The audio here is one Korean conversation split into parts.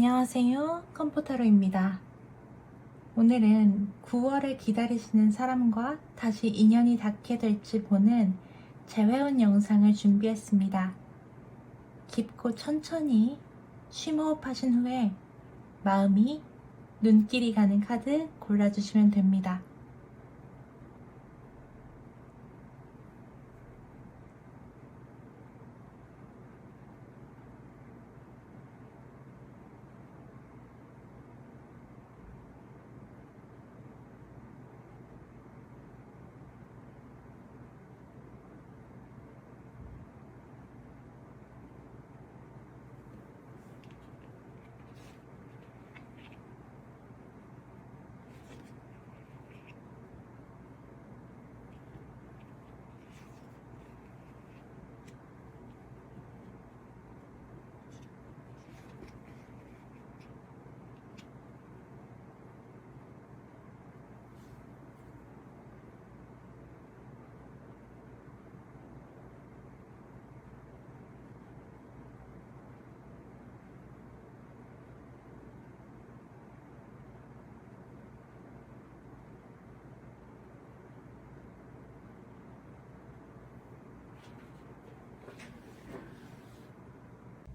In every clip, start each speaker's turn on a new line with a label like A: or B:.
A: 안녕하세요. 컴포터로입니다. 오늘은 9월을 기다리시는 사람과 다시 인연이 닿게 될지 보는 재회원 영상을 준비했습니다. 깊고 천천히 심호흡 하신 후에 마음이 눈길이 가는 카드 골라주시면 됩니다.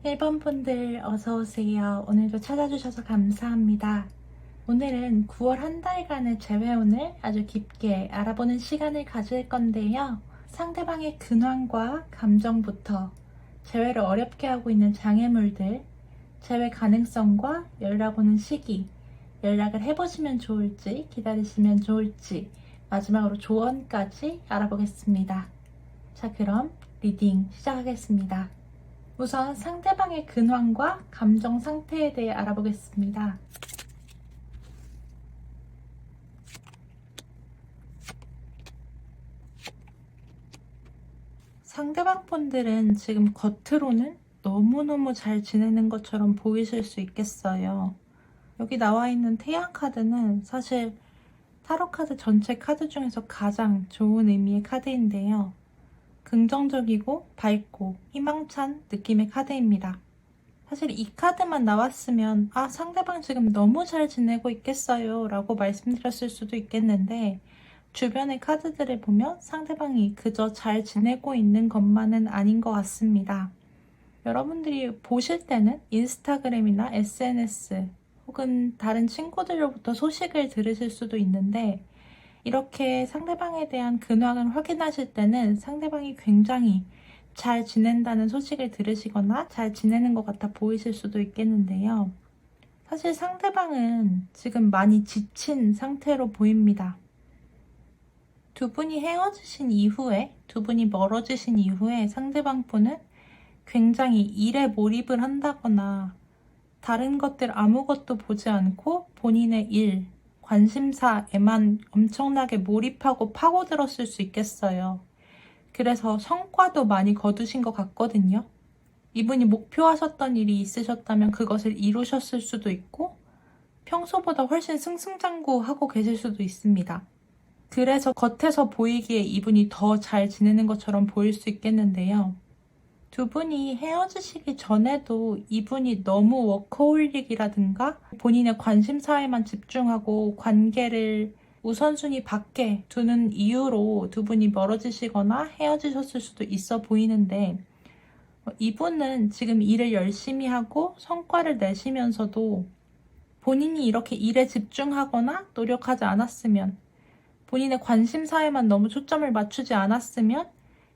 A: 일 번 분들 어서오세요. 오늘도 찾아주셔서 감사합니다. 오늘은 9월 한 달간의 재회운을 아주 깊게 알아보는 시간을 가질 건데요. 상대방의 근황과 감정부터 재회를 어렵게 하고 있는 장애물들, 재회 가능성과 연락 오는 시기, 연락을 해보시면 좋을지 기다리시면 좋을지, 마지막으로 조언까지 알아보겠습니다. 자, 그럼 리딩 시작하겠습니다. 우선 상대방의 근황과 감정 상태에 대해 알아보겠습니다. 상대방 분들은 지금 겉으로는 너무너무 잘 지내는 것처럼 보이실 수 있겠어요. 여기 나와 있는 태양 카드는 사실 타로 카드 전체 카드 중에서 가장 좋은 의미의 카드인데요. 긍정적이고 밝고 희망찬 느낌의 카드입니다. 사실 이 카드만 나왔으면 상대방 지금 너무 잘 지내고 있겠어요 라고 말씀드렸을 수도 있겠는데, 주변의 카드들을 보면 상대방이 그저 잘 지내고 있는 것만은 아닌 것 같습니다. 여러분들이 보실 때는 인스타그램이나 SNS 혹은 다른 친구들로부터 소식을 들으실 수도 있는데, 이렇게 상대방에 대한 근황을 확인하실 때는 상대방이 굉장히 잘 지낸다는 소식을 들으시거나 잘 지내는 것 같아 보이실 수도 있겠는데요. 사실 상대방은 지금 많이 지친 상태로 보입니다. 두 분이 헤어지신 이후에, 두 분이 멀어지신 이후에 상대방 분은 굉장히 일에 몰입을 한다거나 다른 것들 아무것도 보지 않고 본인의 일, 관심사에만 엄청나게 몰입하고 파고들었을 수 있겠어요. 그래서 성과도 많이 거두신 것 같거든요. 이분이 목표하셨던 일이 있으셨다면 그것을 이루셨을 수도 있고, 평소보다 훨씬 승승장구하고 계실 수도 있습니다. 그래서 겉에서 보이기에 이분이 더 잘 지내는 것처럼 보일 수 있겠는데요. 두 분이 헤어지시기 전에도 이분이 너무 워커홀릭이라든가 본인의 관심사에만 집중하고 관계를 우선순위 밖에 두는 이유로 두 분이 멀어지시거나 헤어지셨을 수도 있어 보이는데, 이분은 지금 일을 열심히 하고 성과를 내시면서도 본인이 이렇게 일에 집중하거나 노력하지 않았으면, 본인의 관심사에만 너무 초점을 맞추지 않았으면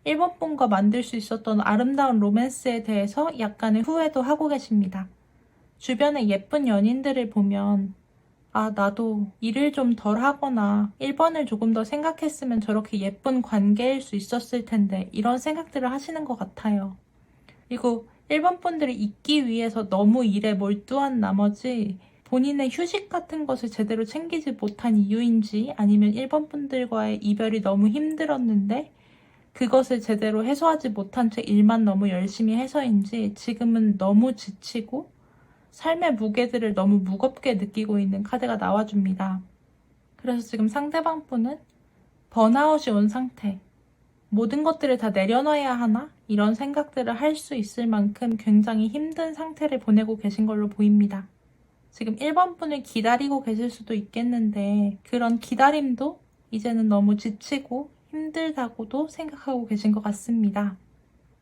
A: 1번 분과 만들 수 있었던 아름다운 로맨스에 대해서 약간의 후회도 하고 계십니다. 주변의 예쁜 연인들을 보면 나도 일을 좀 덜 하거나 1번을 조금 더 생각했으면 저렇게 예쁜 관계일 수 있었을 텐데, 이런 생각들을 하시는 것 같아요. 그리고 1번 분들이 있기 위해서 너무 일에 몰두한 나머지 본인의 휴식 같은 것을 제대로 챙기지 못한 이유인지, 아니면 1번 분들과의 이별이 너무 힘들었는데 그것을 제대로 해소하지 못한 채 일만 너무 열심히 해서인지 지금은 너무 지치고 삶의 무게들을 너무 무겁게 느끼고 있는 카드가 나와줍니다. 그래서 지금 상대방 분은 번아웃이 온 상태, 모든 것들을 다 내려놔야 하나? 이런 생각들을 할 수 있을 만큼 굉장히 힘든 상태를 보내고 계신 걸로 보입니다. 지금 1번 분을 기다리고 계실 수도 있겠는데 그런 기다림도 이제는 너무 지치고 힘들다고도 생각하고 계신 것 같습니다.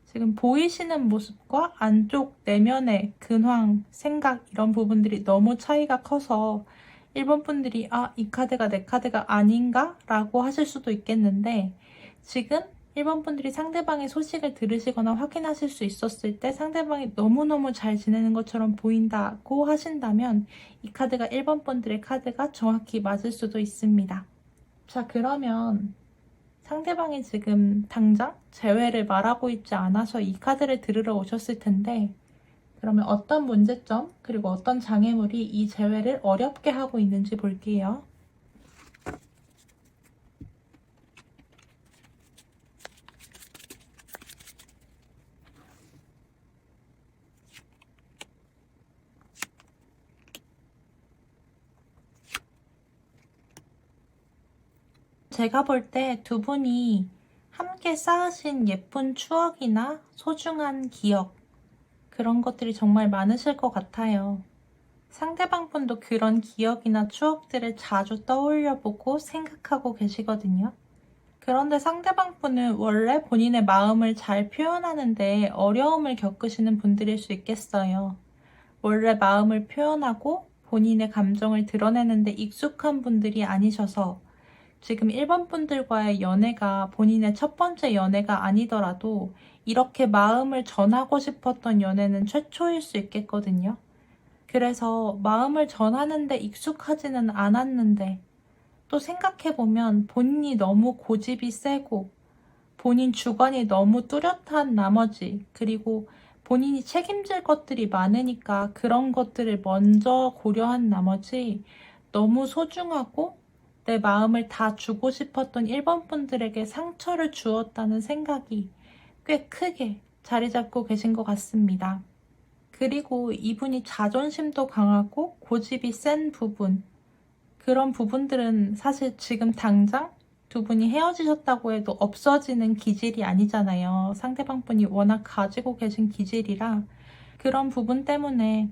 A: 지금 보이시는 모습과 안쪽 내면의 근황, 생각 이런 부분들이 너무 차이가 커서 1번 분들이 이 카드가 내 카드가 아닌가? 라고 하실 수도 있겠는데 지금 1번 분들이 상대방의 소식을 들으시거나 확인하실 수 있었을 때 상대방이 너무너무 잘 지내는 것처럼 보인다고 하신다면 이 카드가 1번 분들의 카드가 정확히 맞을 수도 있습니다. 자, 그러면 상대방이 지금 당장 재회를 말하고 있지 않아서 이 카드를 들으러 오셨을 텐데 그러면 어떤 문제점 그리고 어떤 장애물이 이 재회를 어렵게 하고 있는지 볼게요. 제가 볼 때 두 분이 함께 쌓으신 예쁜 추억이나 소중한 기억 그런 것들이 정말 많으실 것 같아요. 상대방 분도 그런 기억이나 추억들을 자주 떠올려보고 생각하고 계시거든요. 그런데 상대방 분은 원래 본인의 마음을 잘 표현하는데 어려움을 겪으시는 분들일 수 있겠어요. 원래 마음을 표현하고 본인의 감정을 드러내는데 익숙한 분들이 아니셔서 지금 1번 분들과의 연애가 본인의 첫 번째 연애가 아니더라도 이렇게 마음을 전하고 싶었던 연애는 최초일 수 있겠거든요. 그래서 마음을 전하는데 익숙하지는 않았는데 또 생각해보면 본인이 너무 고집이 세고 본인 주관이 너무 뚜렷한 나머지 그리고 본인이 책임질 것들이 많으니까 그런 것들을 먼저 고려한 나머지 너무 소중하고 내 마음을 다 주고 싶었던 1번 분들에게 상처를 주었다는 생각이 꽤 크게 자리 잡고 계신 것 같습니다. 그리고 이분이 자존심도 강하고 고집이 센 부분 그런 부분들은 사실 지금 당장 두 분이 헤어지셨다고 해도 없어지는 기질이 아니잖아요. 상대방 분이 워낙 가지고 계신 기질이라 그런 부분 때문에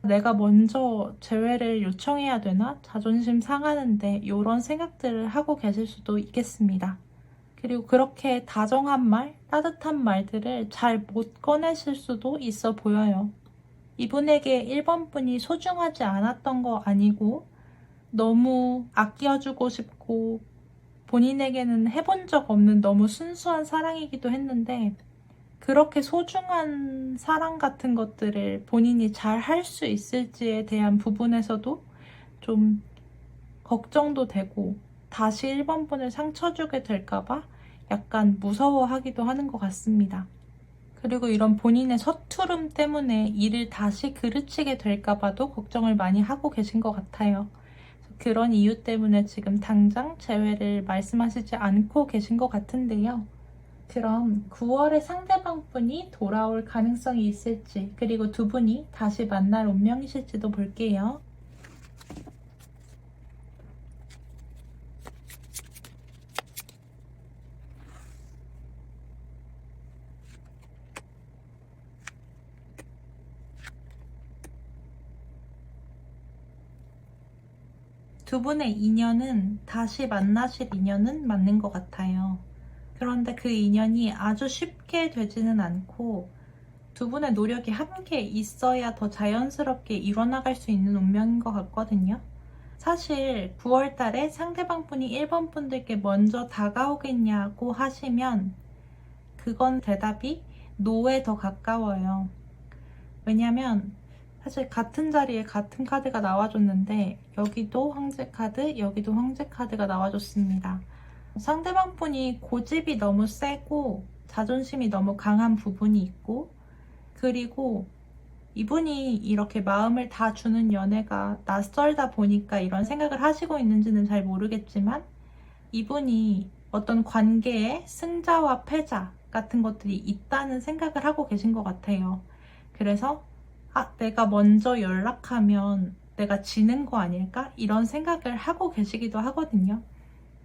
A: 내가 먼저 재회를 요청해야 되나? 자존심 상하는데 이런 생각들을 하고 계실 수도 있겠습니다. 그리고 그렇게 다정한 말, 따뜻한 말들을 잘 못 꺼내실 수도 있어 보여요. 이분에게 1번 분이 소중하지 않았던 거 아니고 너무 아껴주고 싶고 본인에게는 해본 적 없는 너무 순수한 사랑이기도 했는데 그렇게 소중한 사랑 같은 것들을 본인이 잘 할 수 있을지에 대한 부분에서도 좀 걱정도 되고 다시 1번 분을 상처 주게 될까봐 약간 무서워하기도 하는 것 같습니다. 그리고 이런 본인의 서투름 때문에 일을 다시 그르치게 될까봐도 걱정을 많이 하고 계신 것 같아요. 그런 이유 때문에 지금 당장 재회를 말씀하시지 않고 계신 것 같은데요. 그럼 9월에 상대방 분이 돌아올 가능성이 있을지 그리고 두 분이 다시 만날 운명이실지도 볼게요. 두 분의 인연은 다시 만나실 인연은 맞는 것 같아요. 그런데 그 인연이 아주 쉽게 되지는 않고 두 분의 노력이 함께 있어야 더 자연스럽게 이뤄나갈 수 있는 운명인 것 같거든요. 사실 9월 달에 상대방 분이 1번 분들께 먼저 다가오겠냐고 하시면 그건 대답이 노에 더 가까워요. 왜냐면 사실 같은 자리에 같은 카드가 나와줬는데 여기도 황제 카드, 여기도 황제 카드가 나와줬습니다. 상대방 분이 고집이 너무 세고 자존심이 너무 강한 부분이 있고 그리고 이분이 이렇게 마음을 다 주는 연애가 낯설다 보니까 이런 생각을 하시고 있는지는 잘 모르겠지만 이분이 어떤 관계에 승자와 패자 같은 것들이 있다는 생각을 하고 계신 것 같아요. 그래서 내가 먼저 연락하면 내가 지는 거 아닐까? 이런 생각을 하고 계시기도 하거든요.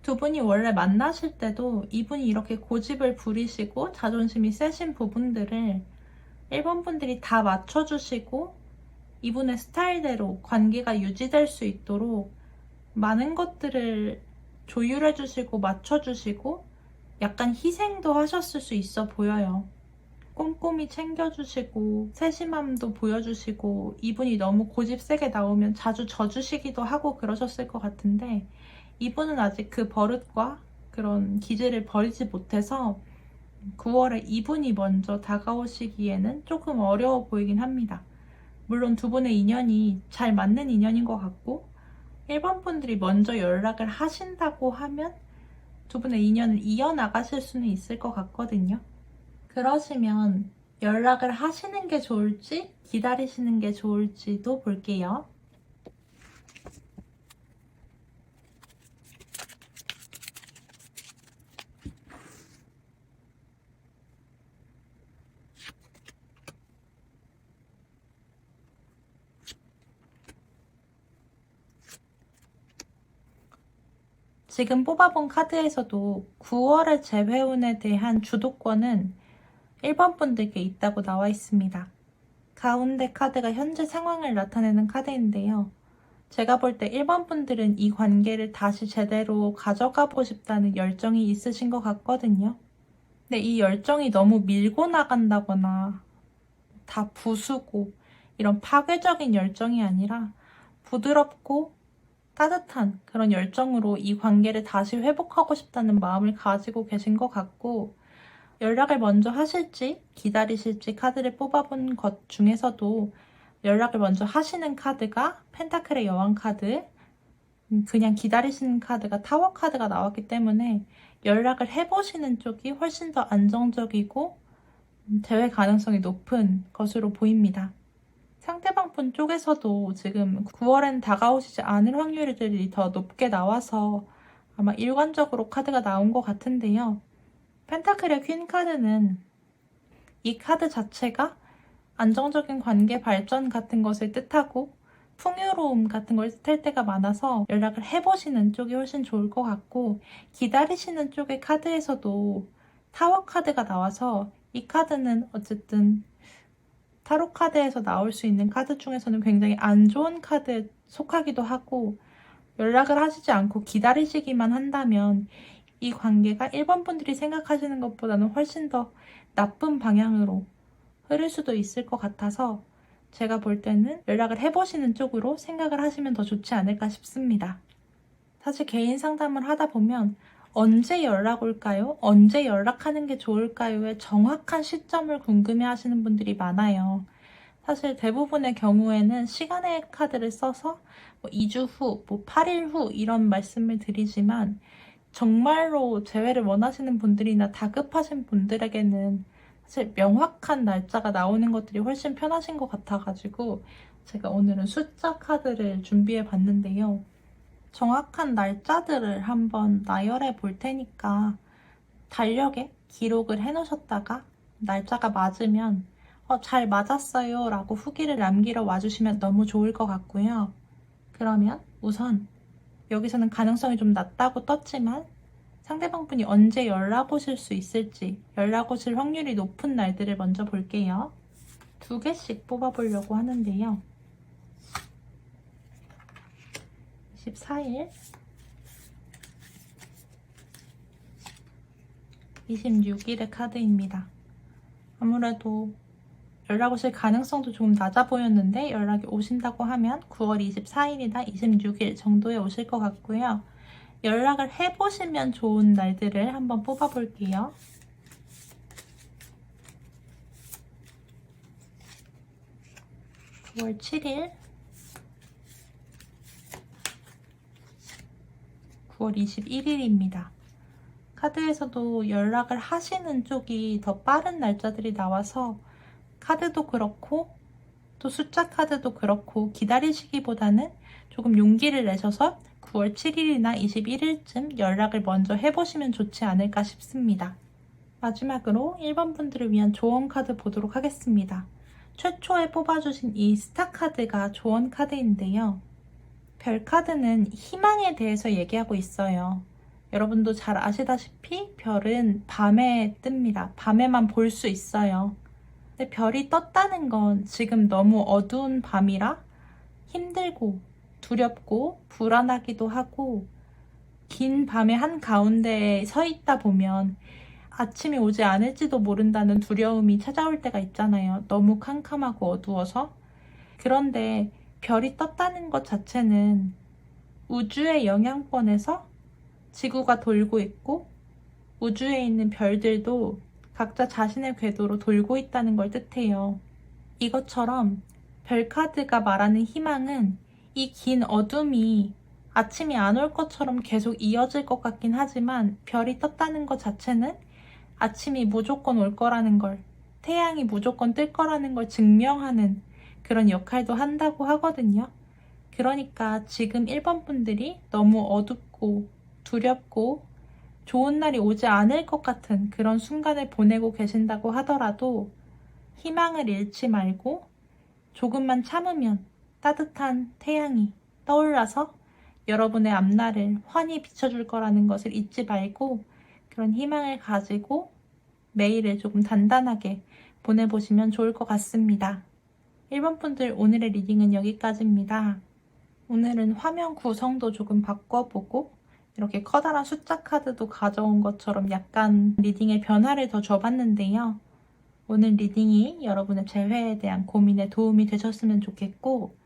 A: 두 분이 원래 만나실 때도 이분이 이렇게 고집을 부리시고 자존심이 세신 부분들을 1번 분들이 다 맞춰주시고 이분의 스타일대로 관계가 유지될 수 있도록 많은 것들을 조율해 주시고 맞춰 주시고 약간 희생도 하셨을 수 있어 보여요. 꼼꼼히 챙겨주시고 세심함도 보여주시고, 이분이 너무 고집 세게 나오면 자주 져주시기도 하고 그러셨을 것 같은데, 이분은 아직 그 버릇과 그런 기질을 버리지 못해서 9월에 이분이 먼저 다가오시기에는 조금 어려워 보이긴 합니다. 물론 두 분의 인연이 잘 맞는 인연인 것 같고, 1번 분들이 먼저 연락을 하신다고 하면 두 분의 인연을 이어나가실 수는 있을 것 같거든요. 그러시면 연락을 하시는 게 좋을지 기다리시는 게 좋을지도 볼게요. 지금 뽑아본 카드에서도 9월의 재회운에 대한 주도권은 1번 분들께 있다고 나와 있습니다. 가운데 카드가 현재 상황을 나타내는 카드인데요. 제가 볼 때 1번 분들은 이 관계를 다시 제대로 가져가고 싶다는 열정이 있으신 것 같거든요. 근데 이 열정이 너무 밀고 나간다거나 다 부수고 이런 파괴적인 열정이 아니라 부드럽고 따뜻한 그런 열정으로 이 관계를 다시 회복하고 싶다는 마음을 가지고 계신 것 같고, 연락을 먼저 하실지 기다리실지 카드를 뽑아본 것 중에서도 연락을 먼저 하시는 카드가 펜타클의 여왕 카드, 그냥 기다리시는 카드가 타워 카드가 나왔기 때문에 연락을 해보시는 쪽이 훨씬 더 안정적이고 대회 가능성이 높은 것으로 보입니다. 상대방 분 쪽에서도 지금 9월엔 다가오시지 않을 확률들이 더 높게 나와서 아마 일관적으로 카드가 나온 것 같은데요. 펜타클의 퀸 카드는 이 카드 자체가 안정적인 관계 발전 같은 것을 뜻하고 풍요로움 같은 걸 뜻할 때가 많아서 연락을 해보시는 쪽이 훨씬 좋을 것 같고, 기다리시는 쪽의 카드에서도 타워 카드가 나와서 이 카드는 어쨌든 타로 카드에서 나올 수 있는 카드 중에서는 굉장히 안 좋은 카드에 속하기도 하고, 연락을 하시지 않고 기다리시기만 한다면 이 관계가 1번 분들이 생각하시는 것보다는 훨씬 더 나쁜 방향으로 흐를 수도 있을 것 같아서 제가 볼 때는 연락을 해보시는 쪽으로 생각을 하시면 더 좋지 않을까 싶습니다. 사실 개인 상담을 하다 보면 언제 연락 올까요? 언제 연락하는 게 좋을까요?의 정확한 시점을 궁금해 하시는 분들이 많아요. 사실 대부분의 경우에는 시간의 카드를 써서 2주 후, 8일 후 이런 말씀을 드리지만, 정말로 재회를 원하시는 분들이나 다급하신 분들에게는 사실 명확한 날짜가 나오는 것들이 훨씬 편하신 것 같아가지고 제가 오늘은 숫자 카드를 준비해 봤는데요. 정확한 날짜들을 한번 나열해 볼 테니까 달력에 기록을 해 놓으셨다가 날짜가 맞으면 잘 맞았어요 라고 후기를 남기러 와주시면 너무 좋을 것 같고요. 그러면 우선 여기서는 가능성이 좀 낮다고 떴지만 상대방 분이 언제 연락 오실 수 있을지, 연락 오실 확률이 높은 날들을 먼저 볼게요. 2개씩 뽑아보려고 하는데요. 24일, 26일의 카드입니다. 아무래도 연락 오실 가능성도 조금 낮아 보였는데 연락이 오신다고 하면 9월 24일이나 26일 정도에 오실 것 같고요. 연락을 해보시면 좋은 날들을 한번 뽑아볼게요. 9월 7일, 9월 21일입니다. 카드에서도 연락을 하시는 쪽이 더 빠른 날짜들이 나와서 카드도 그렇고 또 숫자 카드도 그렇고 기다리시기보다는 조금 용기를 내셔서 9월 7일이나 21일쯤 연락을 먼저 해보시면 좋지 않을까 싶습니다. 마지막으로 1번 분들을 위한 조언 카드 보도록 하겠습니다. 최초에 뽑아주신 이 스타 카드가 조언 카드인데요. 별 카드는 희망에 대해서 얘기하고 있어요. 여러분도 잘 아시다시피 별은 밤에 뜹니다. 밤에만 볼 수 있어요. 근데 별이 떴다는 건 지금 너무 어두운 밤이라 힘들고 두렵고 불안하기도 하고, 긴 밤의 한가운데에 서 있다 보면 아침이 오지 않을지도 모른다는 두려움이 찾아올 때가 있잖아요. 너무 캄캄하고 어두워서. 그런데 별이 떴다는 것 자체는 우주의 영향권에서 지구가 돌고 있고, 우주에 있는 별들도 각자 자신의 궤도로 돌고 있다는 걸 뜻해요. 이것처럼 별카드가 말하는 희망은 이 긴 어둠이 아침이 안 올 것처럼 계속 이어질 것 같긴 하지만, 별이 떴다는 것 자체는 아침이 무조건 올 거라는 걸, 태양이 무조건 뜰 거라는 걸 증명하는 그런 역할도 한다고 하거든요. 그러니까 지금 1번 분들이 너무 어둡고 두렵고 좋은 날이 오지 않을 것 같은 그런 순간을 보내고 계신다고 하더라도 희망을 잃지 말고 조금만 참으면 따뜻한 태양이 떠올라서 여러분의 앞날을 환히 비춰줄 거라는 것을 잊지 말고, 그런 희망을 가지고 매일을 조금 단단하게 보내보시면 좋을 것 같습니다. 1번 분들, 오늘의 리딩은 여기까지입니다. 오늘은 화면 구성도 조금 바꿔보고 이렇게 커다란 숫자 카드도 가져온 것처럼 약간 리딩의 변화를 더 줘봤는데요. 오늘 리딩이 여러분의 재회에 대한 고민에 도움이 되셨으면 좋겠고,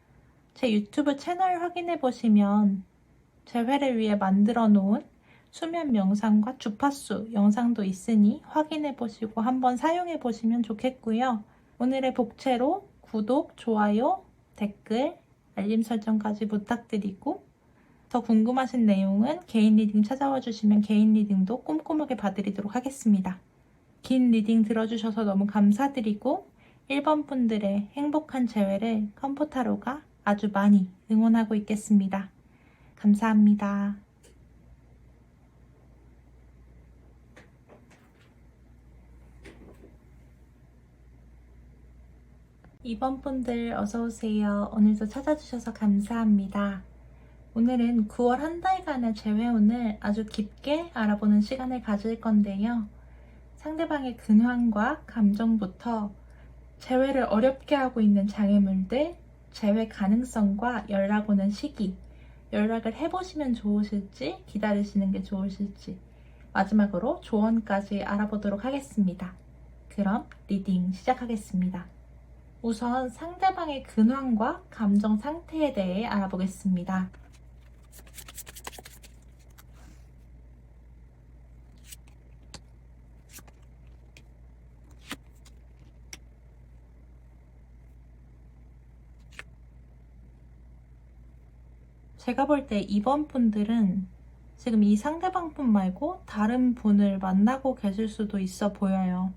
A: 제 유튜브 채널 확인해보시면 재회를 위해 만들어 놓은 수면 명상과 주파수 영상도 있으니 확인해보시고 한번 사용해보시면 좋겠고요. 오늘의 복채로 구독, 좋아요, 댓글, 알림 설정까지 부탁드리고, 더 궁금하신 내용은 개인 리딩 찾아와 주시면 개인 리딩도 꼼꼼하게 봐드리도록 하겠습니다. 긴 리딩 들어주셔서 너무 감사드리고, 1번 분들의 행복한 재회를 컴포타로가 아주 많이 응원하고 있겠습니다. 감사합니다. 2번 분들 어서오세요. 오늘도 찾아주셔서 감사합니다. 오늘은 9월 한 달간의 재회운을 아주 깊게 알아보는 시간을 가질 건데요. 상대방의 근황과 감정부터 재회를 어렵게 하고 있는 장애물들, 재회 가능성과 연락 오는 시기, 연락을 해보시면 좋으실지 기다리시는 게 좋으실지, 마지막으로 조언까지 알아보도록 하겠습니다. 그럼 리딩 시작하겠습니다. 우선 상대방의 근황과 감정 상태에 대해 알아보겠습니다. 제가 볼 때 2번 분들은 지금 이 상대방 분 말고 다른 분을 만나고 계실 수도 있어 보여요.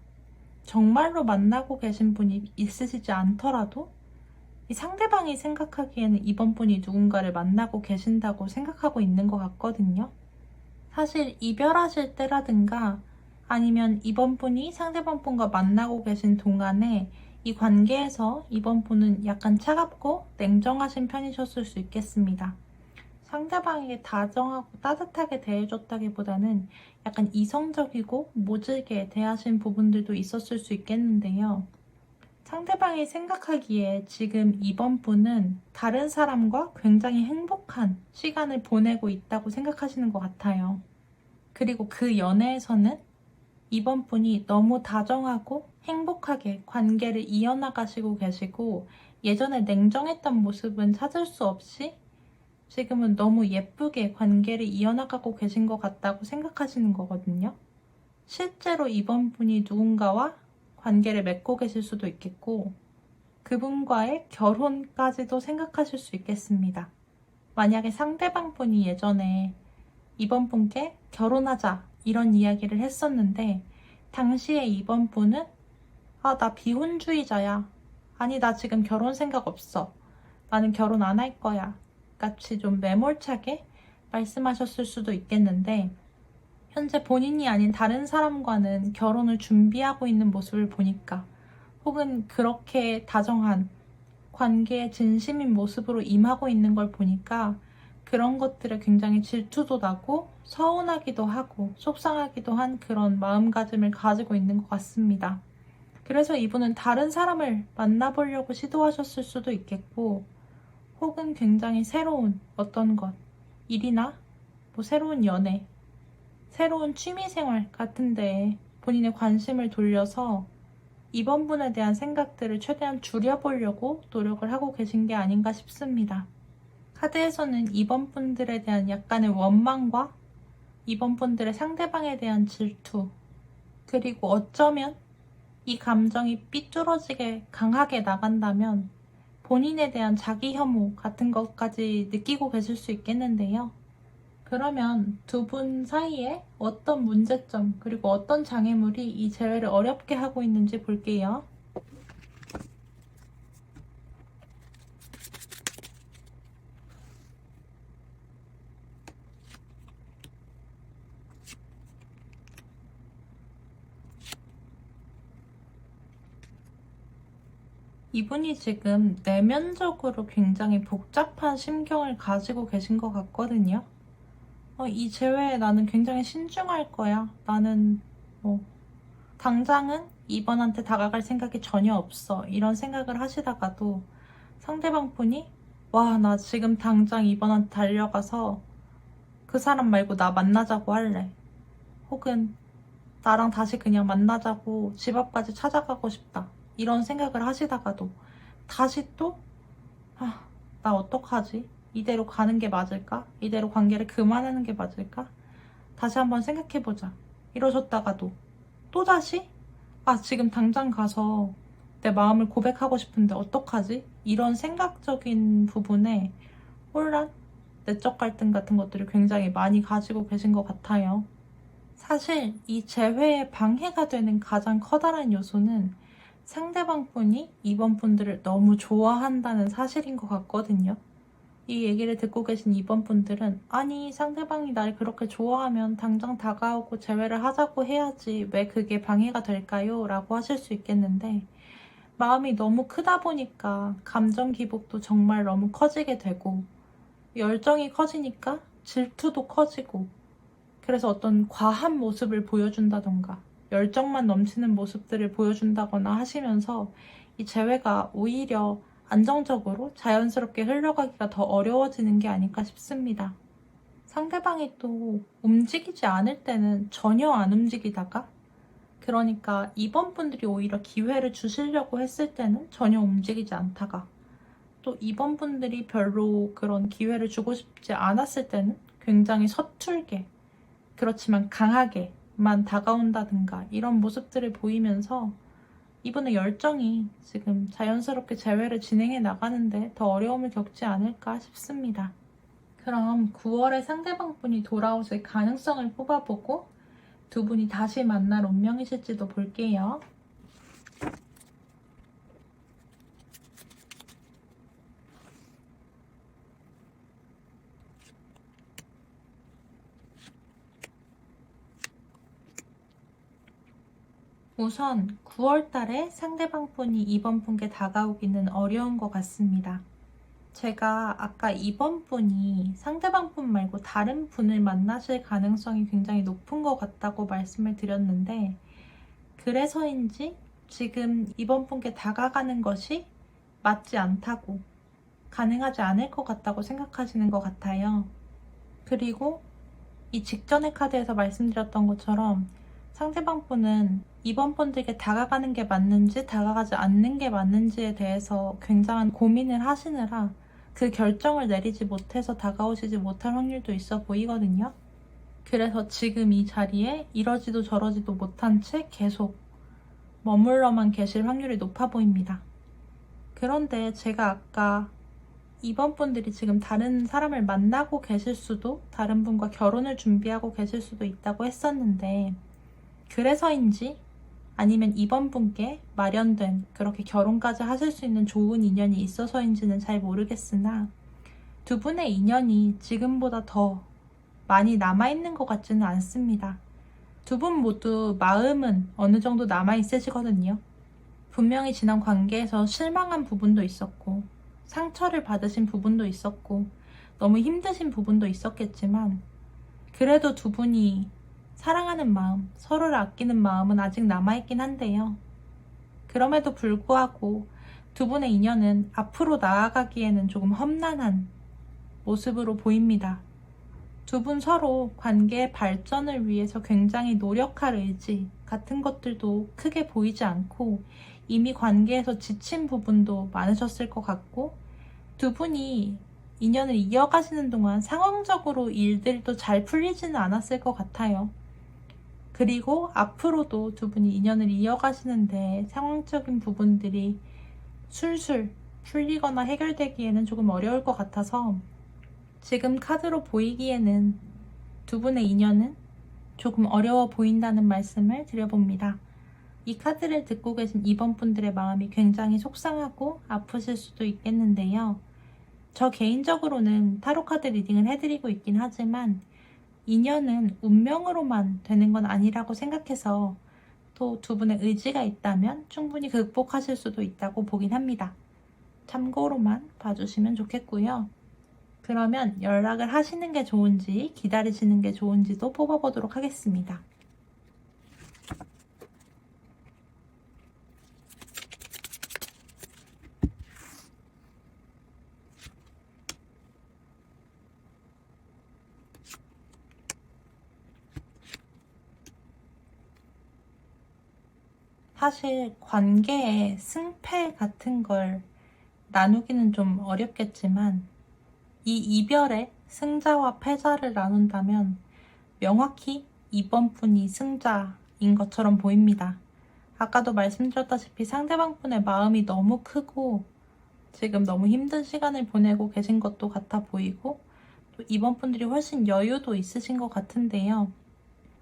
A: 정말로 만나고 계신 분이 있으시지 않더라도 이 상대방이 생각하기에는 2번 분이 누군가를 만나고 계신다고 생각하고 있는 것 같거든요. 사실 이별하실 때라든가 아니면 2번 분이 상대방 분과 만나고 계신 동안에 이 관계에서 2번 분은 약간 차갑고 냉정하신 편이셨을 수 있겠습니다. 상대방에게 다정하고 따뜻하게 대해줬다기보다는 약간 이성적이고 모질게 대하신 부분들도 있었을 수 있겠는데요. 상대방이 생각하기에 지금 2번 분은 다른 사람과 굉장히 행복한 시간을 보내고 있다고 생각하시는 것 같아요. 그리고 그 연애에서는 2번 분이 너무 다정하고 행복하게 관계를 이어나가시고 계시고, 예전에 냉정했던 모습은 찾을 수 없이 지금은 너무 예쁘게 관계를 이어나가고 계신 것 같다고 생각하시는 거거든요. 실제로 2번 분이 누군가와 관계를 맺고 계실 수도 있겠고, 그분과의 결혼까지도 생각하실 수 있겠습니다. 만약에 상대방 분이 예전에 2번 분께 결혼하자 이런 이야기를 했었는데, 당시에 2번 분은 나 비혼주의자야. 아니, 나 지금 결혼 생각 없어. 나는 결혼 안 할 거야. 같이 좀 매몰차게 말씀하셨을 수도 있겠는데, 현재 본인이 아닌 다른 사람과는 결혼을 준비하고 있는 모습을 보니까, 혹은 그렇게 다정한 관계에 진심인 모습으로 임하고 있는 걸 보니까 그런 것들에 굉장히 질투도 나고 서운하기도 하고 속상하기도 한 그런 마음가짐을 가지고 있는 것 같습니다. 그래서 이분은 다른 사람을 만나보려고 시도하셨을 수도 있겠고, 혹은 굉장히 새로운 어떤 것, 일이나 뭐 새로운 연애, 새로운 취미생활 같은 데에 본인의 관심을 돌려서 이번 분에 대한 생각들을 최대한 줄여보려고 노력을 하고 계신 게 아닌가 싶습니다. 카드에서는 이번 분들에 대한 약간의 원망과 이번 분들의 상대방에 대한 질투, 그리고 어쩌면 이 감정이 삐뚤어지게 강하게 나간다면 본인에 대한 자기 혐오 같은 것까지 느끼고 계실 수 있겠는데요. 그러면 두 분 사이에 어떤 문제점 그리고 어떤 장애물이 이 재회를 어렵게 하고 있는지 볼게요. 이분이 지금 내면적으로 굉장히 복잡한 심경을 가지고 계신 것 같거든요. 이 재회에 나는 굉장히 신중할 거야. 나는 당장은 이번한테 다가갈 생각이 전혀 없어. 이런 생각을 하시다가도 상대방 분이 와, 나 지금 당장 이번한테 달려가서 그 사람 말고 나 만나자고 할래. 혹은 나랑 다시 그냥 만나자고 집 앞까지 찾아가고 싶다. 이런 생각을 하시다가도 다시 또 나 어떡하지? 이대로 가는 게 맞을까? 이대로 관계를 그만하는 게 맞을까? 다시 한번 생각해보자. 이러셨다가도 또다시 지금 당장 가서 내 마음을 고백하고 싶은데 어떡하지? 이런 생각적인 부분에 혼란, 내적 갈등 같은 것들을 굉장히 많이 가지고 계신 것 같아요. 사실 이 재회에 방해가 되는 가장 커다란 요소는 상대방 분이 이번 분들을 너무 좋아한다는 사실인 것 같거든요. 이 얘기를 듣고 계신 이번 분들은 아니, 상대방이 날 그렇게 좋아하면 당장 다가오고 재회를 하자고 해야지 왜 그게 방해가 될까요? 라고 하실 수 있겠는데, 마음이 너무 크다 보니까 감정 기복도 정말 너무 커지게 되고, 열정이 커지니까 질투도 커지고, 그래서 어떤 과한 모습을 보여준다던가 열정만 넘치는 모습들을 보여준다거나 하시면서 이 재회가 오히려 안정적으로 자연스럽게 흘러가기가 더 어려워지는 게 아닐까 싶습니다. 상대방이 또 움직이지 않을 때는 전혀 안 움직이다가, 그러니까 이번 분들이 오히려 기회를 주시려고 했을 때는 전혀 움직이지 않다가, 또 이번 분들이 별로 그런 기회를 주고 싶지 않았을 때는 굉장히 서툴게, 그렇지만 강하게만 다가온다든가 이런 모습들을 보이면서 이분의 열정이 지금 자연스럽게 재회를 진행해 나가는데 더 어려움을 겪지 않을까 싶습니다. 그럼 9월에 상대방 분이 돌아오실 가능성을 뽑아보고 두 분이 다시 만날 운명이실지도 볼게요. 우선 9월 달에 상대방 분이 이번 분께 다가오기는 어려운 것 같습니다. 제가 아까 이번 분이 상대방 분 말고 다른 분을 만나실 가능성이 굉장히 높은 것 같다고 말씀을 드렸는데, 그래서인지 지금 이번 분께 다가가는 것이 맞지 않다고, 가능하지 않을 것 같다고 생각하시는 것 같아요. 그리고 이 직전의 카드에서 말씀드렸던 것처럼 상대방 분은 이번 분들께 다가가는 게 맞는지 다가가지 않는 게 맞는지에 대해서 굉장한 고민을 하시느라 그 결정을 내리지 못해서 다가오시지 못할 확률도 있어 보이거든요. 그래서 지금 이 자리에 이러지도 저러지도 못한 채 계속 머물러만 계실 확률이 높아 보입니다. 그런데 제가 아까 이번 분들이 지금 다른 사람을 만나고 계실 수도, 다른 분과 결혼을 준비하고 계실 수도 있다고 했었는데, 그래서인지 아니면 이번 분께 마련된 그렇게 결혼까지 하실 수 있는 좋은 인연이 있어서인지는 잘 모르겠으나 두 분의 인연이 지금보다 더 많이 남아있는 것 같지는 않습니다. 두 분 모두 마음은 어느 정도 남아있으시거든요. 분명히 지난 관계에서 실망한 부분도 있었고, 상처를 받으신 부분도 있었고, 너무 힘드신 부분도 있었겠지만, 그래도 두 분이 사랑하는 마음, 서로를 아끼는 마음은 아직 남아있긴 한데요. 그럼에도 불구하고 두 분의 인연은 앞으로 나아가기에는 조금 험난한 모습으로 보입니다. 두 분 서로 관계의 발전을 위해서 굉장히 노력할 의지 같은 것들도 크게 보이지 않고 이미 관계에서 지친 부분도 많으셨을 것 같고 두 분이 인연을 이어가시는 동안 상황적으로 일들도 잘 풀리지는 않았을 것 같아요. 그리고 앞으로도 두 분이 인연을 이어가시는데 상황적인 부분들이 술술 풀리거나 해결되기에는 조금 어려울 것 같아서 지금 카드로 보이기에는 두 분의 인연은 조금 어려워 보인다는 말씀을 드려봅니다. 이 카드를 듣고 계신 2번 분들의 마음이 굉장히 속상하고 아프실 수도 있겠는데요. 저 개인적으로는 타로 카드 리딩을 해드리고 있긴 하지만 인연은 운명으로만 되는 건 아니라고 생각해서 또 두 분의 의지가 있다면 충분히 극복하실 수도 있다고 보긴 합니다. 참고로만 봐주시면 좋겠고요. 그러면 연락을 하시는 게 좋은지 기다리시는 게 좋은지도 뽑아보도록 하겠습니다. 사실 관계의 승패 같은 걸 나누기는 좀 어렵겠지만 이 이별의 승자와 패자를 나눈다면 명확히 이번 분이 승자인 것처럼 보입니다. 아까도 말씀드렸다시피 상대방 분의 마음이 너무 크고 지금 너무 힘든 시간을 보내고 계신 것도 같아 보이고 또 이번 분들이 훨씬 여유도 있으신 것 같은데요.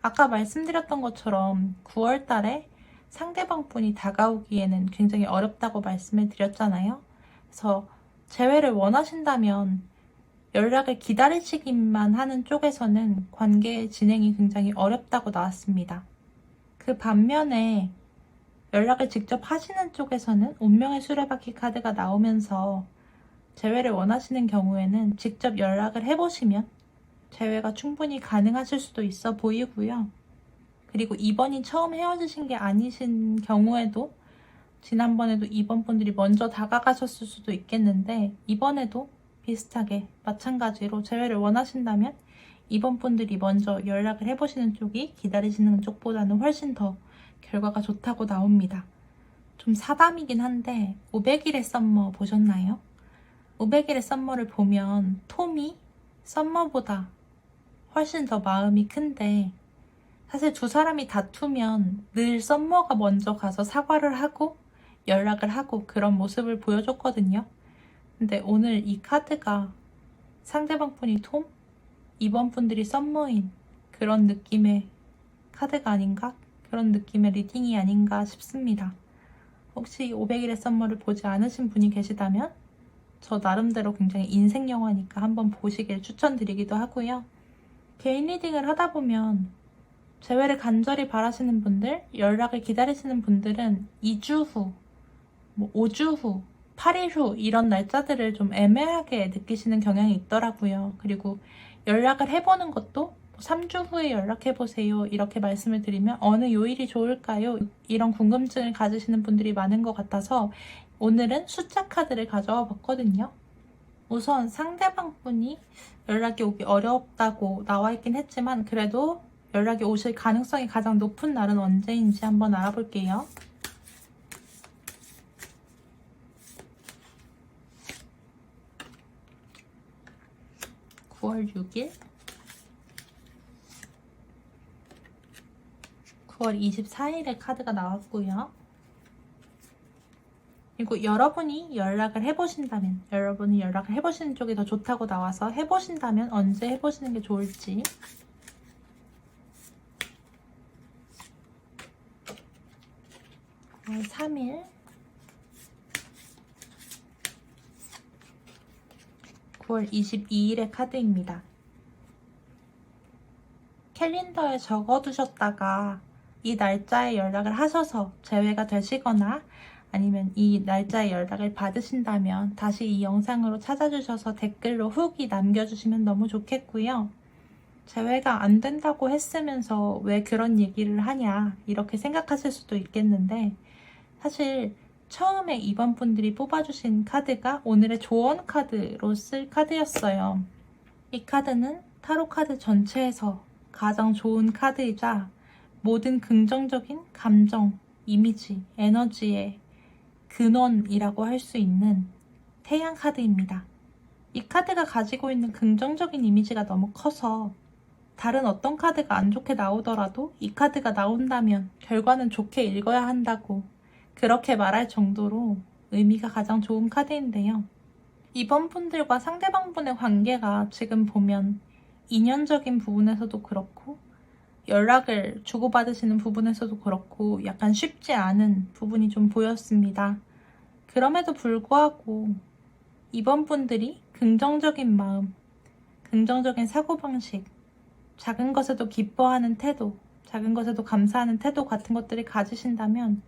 A: 아까 말씀드렸던 것처럼 9월 달에 상대방 분이 다가오기에는 굉장히 어렵다고 말씀을 드렸잖아요. 그래서 재회를 원하신다면 연락을 기다리시기만 하는 쪽에서는 관계 진행이 굉장히 어렵다고 나왔습니다. 그 반면에 연락을 직접 하시는 쪽에서는 운명의 수레바퀴 카드가 나오면서 재회를 원하시는 경우에는 직접 연락을 해보시면 재회가 충분히 가능하실 수도 있어 보이고요. 그리고 이번이 처음 헤어지신 게 아니신 경우에도 지난번에도 이번 분들이 먼저 다가가셨을 수도 있겠는데 이번에도 비슷하게 마찬가지로 재회를 원하신다면 이번 분들이 먼저 연락을 해보시는 쪽이 기다리시는 쪽보다는 훨씬 더 결과가 좋다고 나옵니다. 좀 사담이긴 한데 500일의 썸머 보셨나요? 500일의 썸머를 보면 톰이 썸머보다 훨씬 더 마음이 큰데 사실 두 사람이 다투면 늘 썸머가 먼저 가서 사과를 하고 연락을 하고 그런 모습을 보여줬거든요. 근데 오늘 이 카드가 상대방 분이 톰? 이번 분들이 썸머인 그런 느낌의 카드가 아닌가? 그런 느낌의 리딩이 아닌가 싶습니다. 혹시 500일의 썸머를 보지 않으신 분이 계시다면 저 나름대로 굉장히 인생 영화니까 한번 보시길 추천드리기도 하고요. 개인 리딩을 하다 보면 재회를 간절히 바라시는 분들, 연락을 기다리시는 분들은 2주 후, 5주 후, 8일 후 이런 날짜들을 좀 애매하게 느끼시는 경향이 있더라고요. 그리고 연락을 해보는 것도 3주 후에 연락해보세요 이렇게 말씀을 드리면 어느 요일이 좋을까요? 이런 궁금증을 가지시는 분들이 많은 것 같아서 오늘은 숫자 카드를 가져와 봤거든요. 우선 상대방 분이 연락이 오기 어렵다고 나와 있긴 했지만 그래도 연락이 오실 가능성이 가장 높은 날은 언제인지 한번 알아볼게요. (9월 6일) 9월 24일에 카드가 나왔고요. 그리고 여러분이 연락을 해보신다면 여러분이 연락을 해보시는 쪽이 더 좋다고 나와서 해보신다면 언제 해보시는 게 좋을지 9월 3일 9월 22일의 카드입니다. 캘린더에 적어두셨다가 이 날짜에 연락을 하셔서 재회가 되시거나 아니면 이 날짜에 연락을 받으신다면 다시 이 영상으로 찾아주셔서 댓글로 후기 남겨주시면 너무 좋겠고요. 재회가 안 된다고 했으면서 왜 그런 얘기를 하냐 이렇게 생각하실 수도 있겠는데 사실 처음에 2번 분들이 뽑아주신 카드가 오늘의 조언 카드로 쓸 카드였어요. 이 카드는 타로 카드 전체에서 가장 좋은 카드이자 모든 긍정적인 감정, 이미지, 에너지의 근원이라고 할 수 있는 태양 카드입니다. 이 카드가 가지고 있는 긍정적인 이미지가 너무 커서 다른 어떤 카드가 안 좋게 나오더라도 이 카드가 나온다면 결과는 좋게 읽어야 한다고 그렇게 말할 정도로 의미가 가장 좋은 카드인데요. 이번 분들과 상대방 분의 관계가 지금 보면 인연적인 부분에서도 그렇고 연락을 주고받으시는 부분에서도 그렇고 약간 쉽지 않은 부분이 좀 보였습니다. 그럼에도 불구하고 이번 분들이 긍정적인 마음, 긍정적인 사고방식, 작은 것에도 기뻐하는 태도, 작은 것에도 감사하는 태도 같은 것들을 가지신다면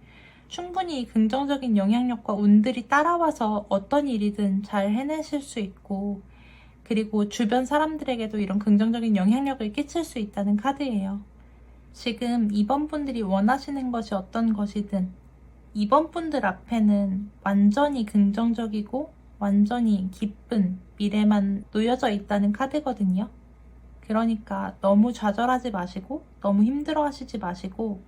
A: 충분히 이 긍정적인 영향력과 운들이 따라와서 어떤 일이든 잘 해내실 수 있고 그리고 주변 사람들에게도 이런 긍정적인 영향력을 끼칠 수 있다는 카드예요. 지금 이번 분들이 원하시는 것이 어떤 것이든 이번 분들 앞에는 완전히 긍정적이고 완전히 기쁜 미래만 놓여져 있다는 카드거든요. 그러니까 너무 좌절하지 마시고 너무 힘들어하시지 마시고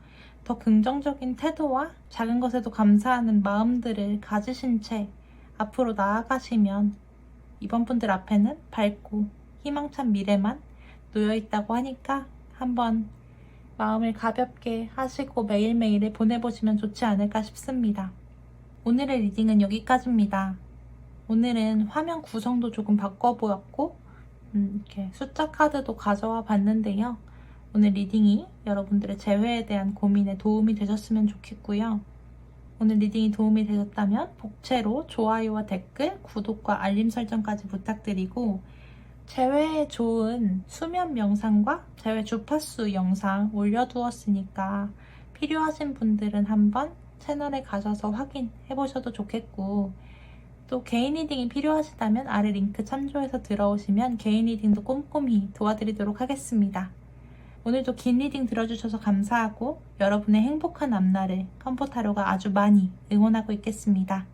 A: 더 긍정적인 태도와 작은 것에도 감사하는 마음들을 가지신 채 앞으로 나아가시면 이번 분들 앞에는 밝고 희망찬 미래만 놓여 있다고 하니까 한번 마음을 가볍게 하시고 매일매일을 보내보시면 좋지 않을까 싶습니다. 오늘의 리딩은 여기까지입니다. 오늘은 화면 구성도 조금 바꿔보았고 이렇게 숫자 카드도 가져와 봤는데요. 오늘 리딩이 여러분들의 재회에 대한 고민에 도움이 되셨으면 좋겠고요. 오늘 리딩이 도움이 되셨다면 복채로 좋아요와 댓글, 구독과 알림 설정까지 부탁드리고 재회에 좋은 수면 명상과 재회 주파수 영상 올려두었으니까 필요하신 분들은 한번 채널에 가셔서 확인해보셔도 좋겠고 또 개인 리딩이 필요하시다면 아래 링크 참조해서 들어오시면 개인 리딩도 꼼꼼히 도와드리도록 하겠습니다. 오늘도 긴 리딩 들어주셔서 감사하고 여러분의 행복한 앞날을 컴포타로가 아주 많이 응원하고 있겠습니다.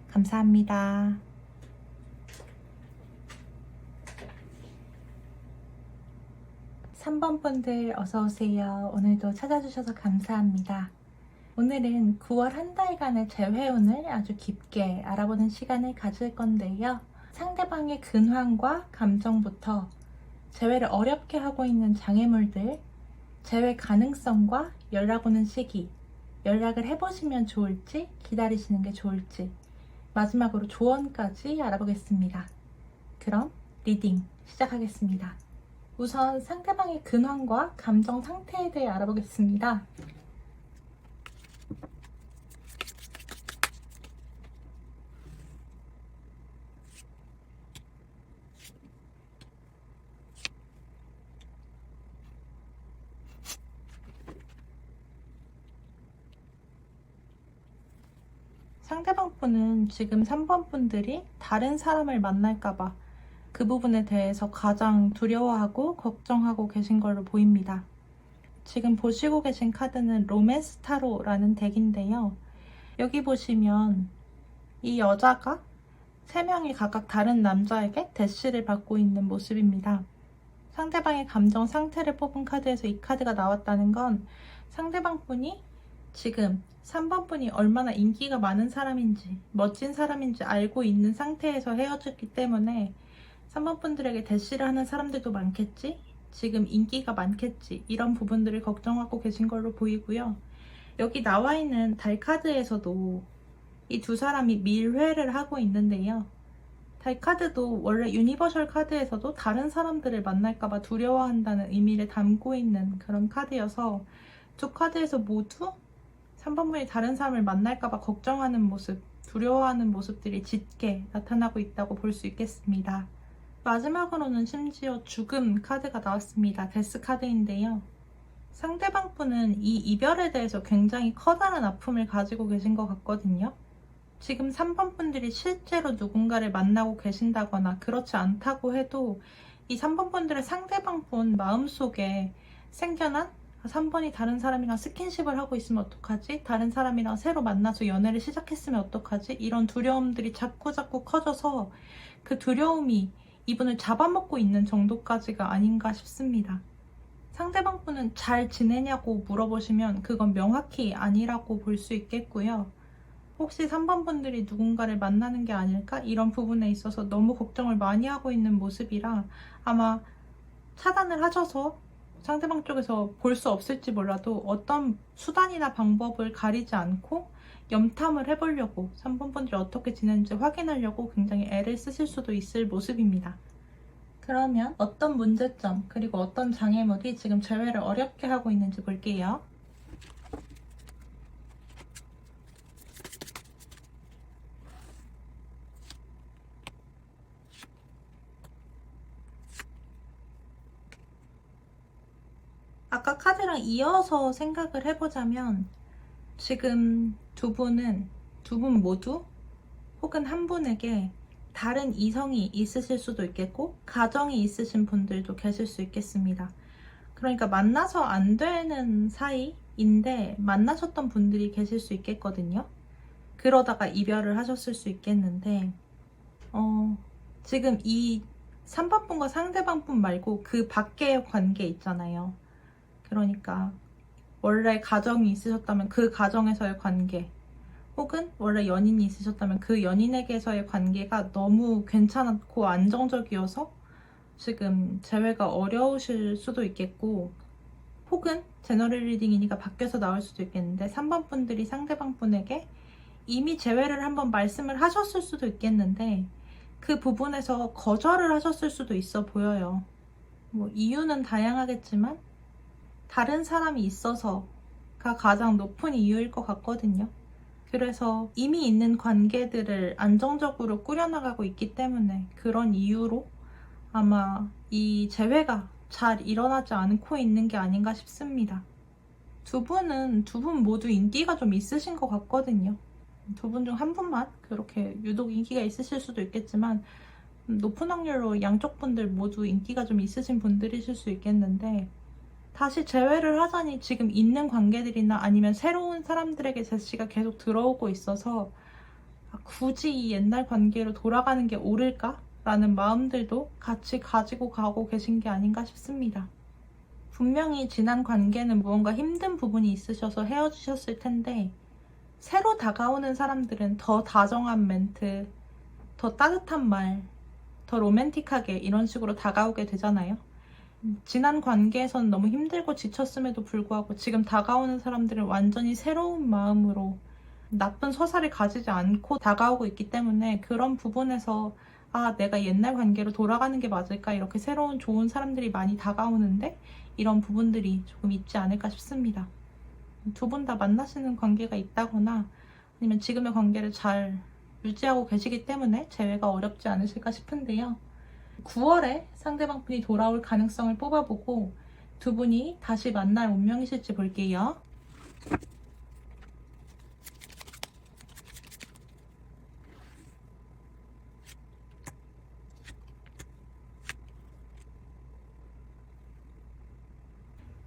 A: 감사합니다. (3번) 분들 어서오세요. 오늘도 찾아주셔서 감사합니다. 오늘은 9월 한 달간의 재회운을 아주 깊게 알아보는 시간을 가질 건데요. 상대방의 근황과 감정부터 재회를 어렵게 하고 있는 장애물들, 재회 가능성과 연락 오는 시기, 연락을 해보시면 좋을지 기다리시는 게 좋을지 마지막으로 조언까지 알아보겠습니다. 그럼 리딩 시작하겠습니다. 우선 상대방의 근황과 감정 상태에 대해 알아보겠습니다. 상대방 분은 지금 3번 분들이 다른 사람을 만날까봐 그 부분에 대해서 가장 두려워하고 걱정하고 계신 걸로 보입니다. 지금 보시고 계신 카드는 로맨스 타로라는 덱인데요. 여기 보시면 이 여자가 3명이 각각 다른 남자에게 대시를 받고 있는 모습입니다. 상대방의 감정 상태를 뽑은 카드에서 이 카드가 나왔다는 건 상대방 분이 지금 3번 분이 얼마나 인기가 많은 사람인지 멋진 사람인지 알고 있는 상태에서 헤어졌기 때문에 3번 분들에게 대시를 하는 사람들도 많겠지? 지금 인기가 많겠지? 이런 부분들을 걱정하고 계신 걸로 보이고요. 여기 나와 있는 달 카드에서도 이 두 사람이 밀회를 하고 있는데요. 달 카드도 원래 유니버셜 카드에서도 다른 사람들을 만날까봐 두려워한다는 의미를 담고 있는 그런 카드여서 두 카드에서 모두 3번 분이 다른 사람을 만날까봐 걱정하는 모습, 두려워하는 모습들이 짙게 나타나고 있다고 볼 수 있겠습니다. 마지막으로는 심지어 죽음 카드가 나왔습니다. 데스 카드인데요. 상대방 분은 이 이별에 대해서 굉장히 커다란 아픔을 가지고 계신 것 같거든요. 지금 3번 분들이 실제로 누군가를 만나고 계신다거나 그렇지 않다고 해도 이 3번 분들의 상대방 분 마음속에 생겨난 3번이 다른 사람이랑 스킨십을 하고 있으면 어떡하지? 다른 사람이랑 새로 만나서 연애를 시작했으면 어떡하지? 이런 두려움들이 자꾸자꾸 커져서 그 두려움이 이분을 잡아먹고 있는 정도까지가 아닌가 싶습니다. 상대방 분은 잘 지내냐고 물어보시면 그건 명확히 아니라고 볼 수 있겠고요. 혹시 3번 분들이 누군가를 만나는 게 아닐까? 이런 부분에 있어서 너무 걱정을 많이 하고 있는 모습이라 아마 차단을 하셔서 상대방 쪽에서 볼 수 없을지 몰라도 어떤 수단이나 방법을 가리지 않고 염탐을 해보려고 3번 분들이 어떻게 지내는지 확인하려고 굉장히 애를 쓰실 수도 있을 모습입니다. 그러면 어떤 문제점 그리고 어떤 장애물이 지금 재회를 어렵게 하고 있는지 볼게요. 아까 카드랑 이어서 생각을 해보자면 지금 두 분 모두 혹은 한 분에게 다른 이성이 있으실 수도 있겠고 가정이 있으신 분들도 계실 수 있겠습니다. 그러니까 만나서 안 되는 사이인데 만나셨던 분들이 계실 수 있겠거든요. 그러다가 이별을 하셨을 수 있겠는데 지금 이 3번 분과 상대방 분 말고 그 밖의 관계 있잖아요. 그러니까 원래 가정이 있으셨다면 그 가정에서의 관계 혹은 원래 연인이 있으셨다면 그 연인에게서의 관계가 너무 괜찮고 안정적이어서 지금 재회가 어려우실 수도 있겠고 혹은 제너럴 리딩이니까 밖에서 나올 수도 있겠는데 3번 분들이 상대방 분에게 이미 재회를 한번 말씀을 하셨을 수도 있겠는데 그 부분에서 거절을 하셨을 수도 있어 보여요. 뭐 이유는 다양하겠지만 다른 사람이 있어서가 가장 높은 이유일 것 같거든요. 그래서 이미 있는 관계들을 안정적으로 꾸려나가고 있기 때문에 그런 이유로 아마 이 재회가 잘 일어나지 않고 있는 게 아닌가 싶습니다. 두 분 모두 인기가 좀 있으신 것 같거든요. 두 분 중 한 분만 그렇게 유독 인기가 있으실 수도 있겠지만 높은 확률로 양쪽 분들 모두 인기가 좀 있으신 분들이실 수 있겠는데 다시 재회를 하자니 지금 있는 관계들이나 아니면 새로운 사람들에게 제시가 계속 들어오고 있어서 굳이 이 옛날 관계로 돌아가는 게 옳을까? 라는 마음들도 같이 가지고 가고 계신 게 아닌가 싶습니다. 분명히 지난 관계는 무언가 힘든 부분이 있으셔서 헤어지셨을 텐데 새로 다가오는 사람들은 더 다정한 멘트, 더 따뜻한 말, 더 로맨틱하게 이런 식으로 다가오게 되잖아요. 지난 관계에선 너무 힘들고 지쳤음에도 불구하고 지금 다가오는 사람들은 완전히 새로운 마음으로 나쁜 서사를 가지지 않고 다가오고 있기 때문에 그런 부분에서 내가 옛날 관계로 돌아가는 게 맞을까? 이렇게 새로운 좋은 사람들이 많이 다가오는데 이런 부분들이 조금 있지 않을까 싶습니다. 두 분 다 만나시는 관계가 있다거나 아니면 지금의 관계를 잘 유지하고 계시기 때문에 재회가 어렵지 않으실까 싶은데요. 9월에 상대방 분이 돌아올 가능성을 뽑아보고 두 분이 다시 만날 운명이실지 볼게요.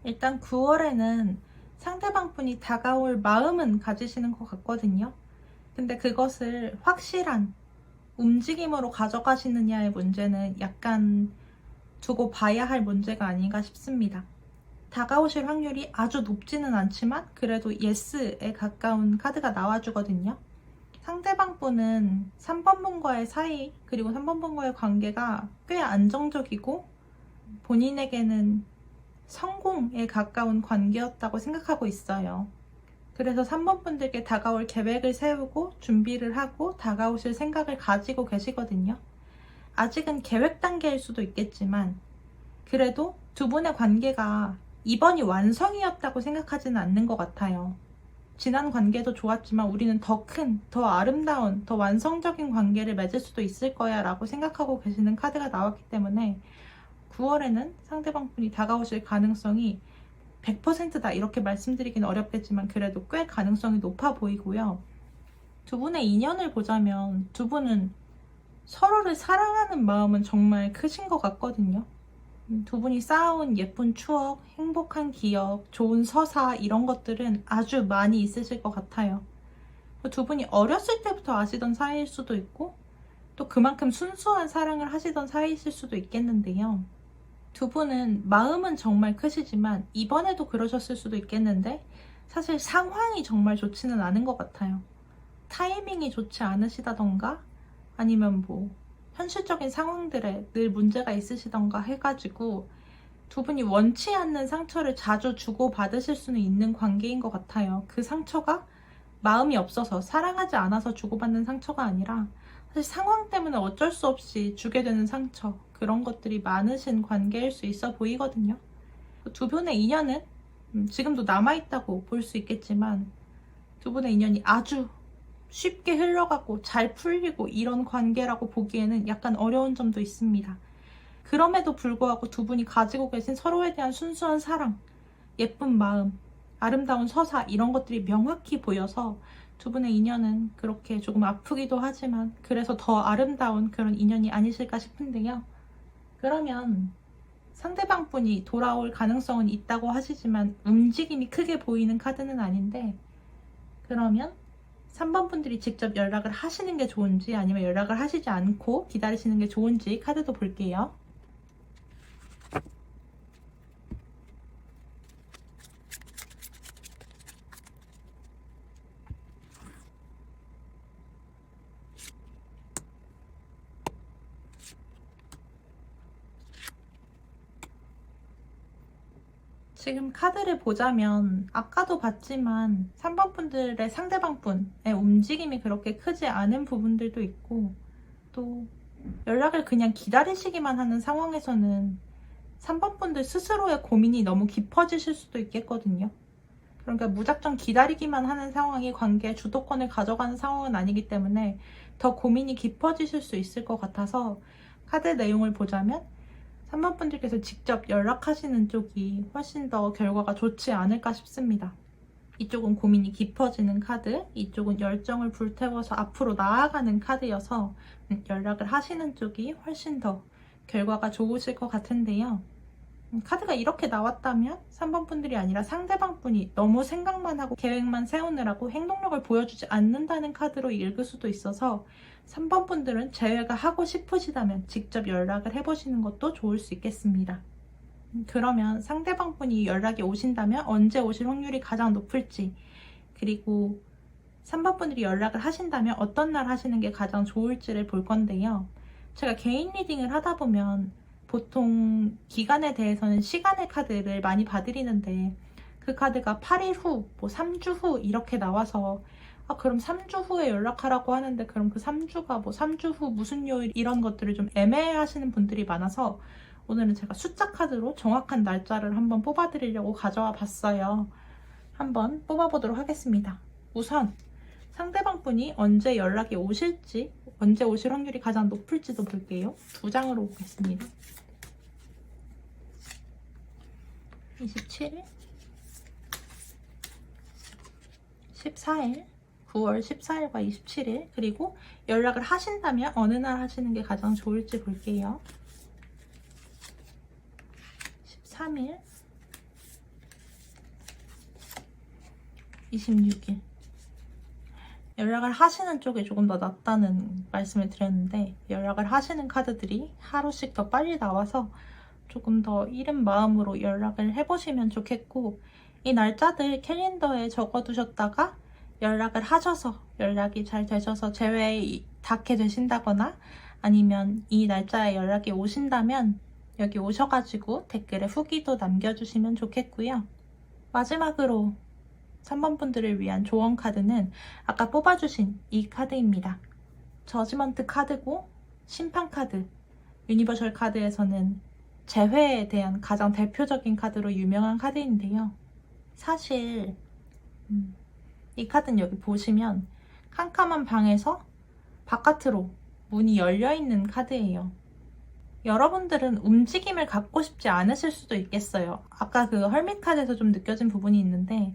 A: 일단 9월에는 상대방 분이 다가올 마음은 가지시는 것 같거든요. 근데 그것을 확실한 움직임으로 가져가시느냐의 문제는 약간 두고 봐야 할 문제가 아닌가 싶습니다. 다가오실 확률이 아주 높지는 않지만 그래도 예스에 가까운 카드가 나와주거든요. 상대방 분은 3번 분과의 사이 그리고 3번 분과의 관계가 꽤 안정적이고 본인에게는 성공에 가까운 관계였다고 생각하고 있어요. 그래서 3번 분들께 다가올 계획을 세우고 준비를 하고 다가오실 생각을 가지고 계시거든요. 아직은 계획 단계일 수도 있겠지만 그래도 두 분의 관계가 이번이 완성이었다고 생각하지는 않는 것 같아요. 지난 관계도 좋았지만 우리는 더 큰, 더 아름다운, 더 완성적인 관계를 맺을 수도 있을 거야 라고 생각하고 계시는 카드가 나왔기 때문에 9월에는 상대방 분이 다가오실 가능성이 100%다 이렇게 말씀드리기는 어렵겠지만 그래도 꽤 가능성이 높아 보이고요. 두 분의 인연을 보자면 두 분은 서로를 사랑하는 마음은 정말 크신 것 같거든요. 두 분이 쌓아온 예쁜 추억, 행복한 기억, 좋은 서사 이런 것들은 아주 많이 있으실 것 같아요. 두 분이 어렸을 때부터 아시던 사이일 수도 있고 또 그만큼 순수한 사랑을 하시던 사이이실 수도 있겠는데요. 두 분은 마음은 정말 크시지만 이번에도 그러셨을 수도 있겠는데 사실 상황이 정말 좋지는 않은 것 같아요. 타이밍이 좋지 않으시다던가 아니면 뭐 현실적인 상황들에 늘 문제가 있으시던가 해가지고 두 분이 원치 않는 상처를 자주 주고받으실 수는 있는 관계인 것 같아요. 그 상처가 마음이 없어서 사랑하지 않아서 주고받는 상처가 아니라 사실 상황 때문에 어쩔 수 없이 주게 되는 상처, 그런 것들이 많으신 관계일 수 있어 보이거든요. 두 분의 인연은 지금도 남아있다고 볼 수 있겠지만 두 분의 인연이 아주 쉽게 흘러가고 잘 풀리고 이런 관계라고 보기에는 약간 어려운 점도 있습니다. 그럼에도 불구하고 두 분이 가지고 계신 서로에 대한 순수한 사랑, 예쁜 마음, 아름다운 서사 이런 것들이 명확히 보여서 두 분의 인연은 그렇게 조금 아프기도 하지만 그래서 더 아름다운 그런 인연이 아니실까 싶은데요. 그러면 상대방 분이 돌아올 가능성은 있다고 하시지만 움직임이 크게 보이는 카드는 아닌데 그러면 3번 분들이 직접 연락을 하시는 게 좋은지 아니면 연락을 하시지 않고 기다리시는 게 좋은지 카드도 볼게요. 지금 카드를 보자면 아까도 봤지만 3번 분들의 상대방 분의 움직임이 그렇게 크지 않은 부분들도 있고 또 연락을 그냥 기다리시기만 하는 상황에서는 3번 분들 스스로의 고민이 너무 깊어지실 수도 있겠거든요. 그러니까 무작정 기다리기만 하는 상황이 관계의 주도권을 가져가는 상황은 아니기 때문에 더 고민이 깊어지실 수 있을 것 같아서 카드 내용을 보자면 3번 분들께서 직접 연락하시는 쪽이 훨씬 더 결과가 좋지 않을까 싶습니다. 이쪽은 고민이 깊어지는 카드, 이쪽은 열정을 불태워서 앞으로 나아가는 카드여서 연락을 하시는 쪽이 훨씬 더 결과가 좋으실 것 같은데요. 카드가 이렇게 나왔다면 3번 분들이 아니라 상대방 분이 너무 생각만 하고 계획만 세우느라고 행동력을 보여주지 않는다는 카드로 읽을 수도 있어서 3번 분들은 제외가 하고 싶으시다면 직접 연락을 해보시는 것도 좋을 수 있겠습니다. 그러면 상대방 분이 연락이 오신다면 언제 오실 확률이 가장 높을지, 그리고 3번 분들이 연락을 하신다면 어떤 날 하시는 게 가장 좋을지를 볼 건데요. 제가 개인 리딩을 하다 보면 보통 기간에 대해서는 시간의 카드를 많이 봐드리는데 그 카드가 8일 후, 뭐 3주 후 이렇게 나와서 그럼 3주 후에 연락하라고 하는데 그럼 그 3주가 뭐 3주 후 무슨 요일 이런 것들을 좀 애매해하시는 분들이 많아서 오늘은 제가 숫자 카드로 정확한 날짜를 한번 뽑아드리려고 가져와 봤어요. 한번 뽑아보도록 하겠습니다. 우선 상대방 분이 언제 연락이 오실지, 언제 오실 확률이 가장 높을지도 볼게요. 2장으로 보겠습니다. 27일, 14일, 9월 14일과 27일, 그리고 연락을 하신다면 어느 날 하시는 게 가장 좋을지 볼게요. 13일, 26일. 연락을 하시는 쪽에 조금 더 낫다는 말씀을 드렸는데 연락을 하시는 카드들이 하루씩 더 빨리 나와서 조금 더 이른 마음으로 연락을 해보시면 좋겠고, 이 날짜들 캘린더에 적어두셨다가 연락을 하셔서 연락이 잘 되셔서 재회에 닿게 되신다거나 아니면 이 날짜에 연락이 오신다면 여기 오셔가지고 댓글에 후기도 남겨주시면 좋겠고요. 마지막으로 3번 분들을 위한 조언 카드는 아까 뽑아주신 이 카드입니다. 저지먼트 카드고 심판 카드, 유니버셜 카드에서는 재회에 대한 가장 대표적인 카드로 유명한 카드인데요. 사실 이 카드는 여기 보시면 캄캄한 방에서 바깥으로 문이 열려있는 카드예요. 여러분들은 움직임을 갖고 싶지 않으실 수도 있겠어요. 아까 그 헐밋 카드에서 좀 느껴진 부분이 있는데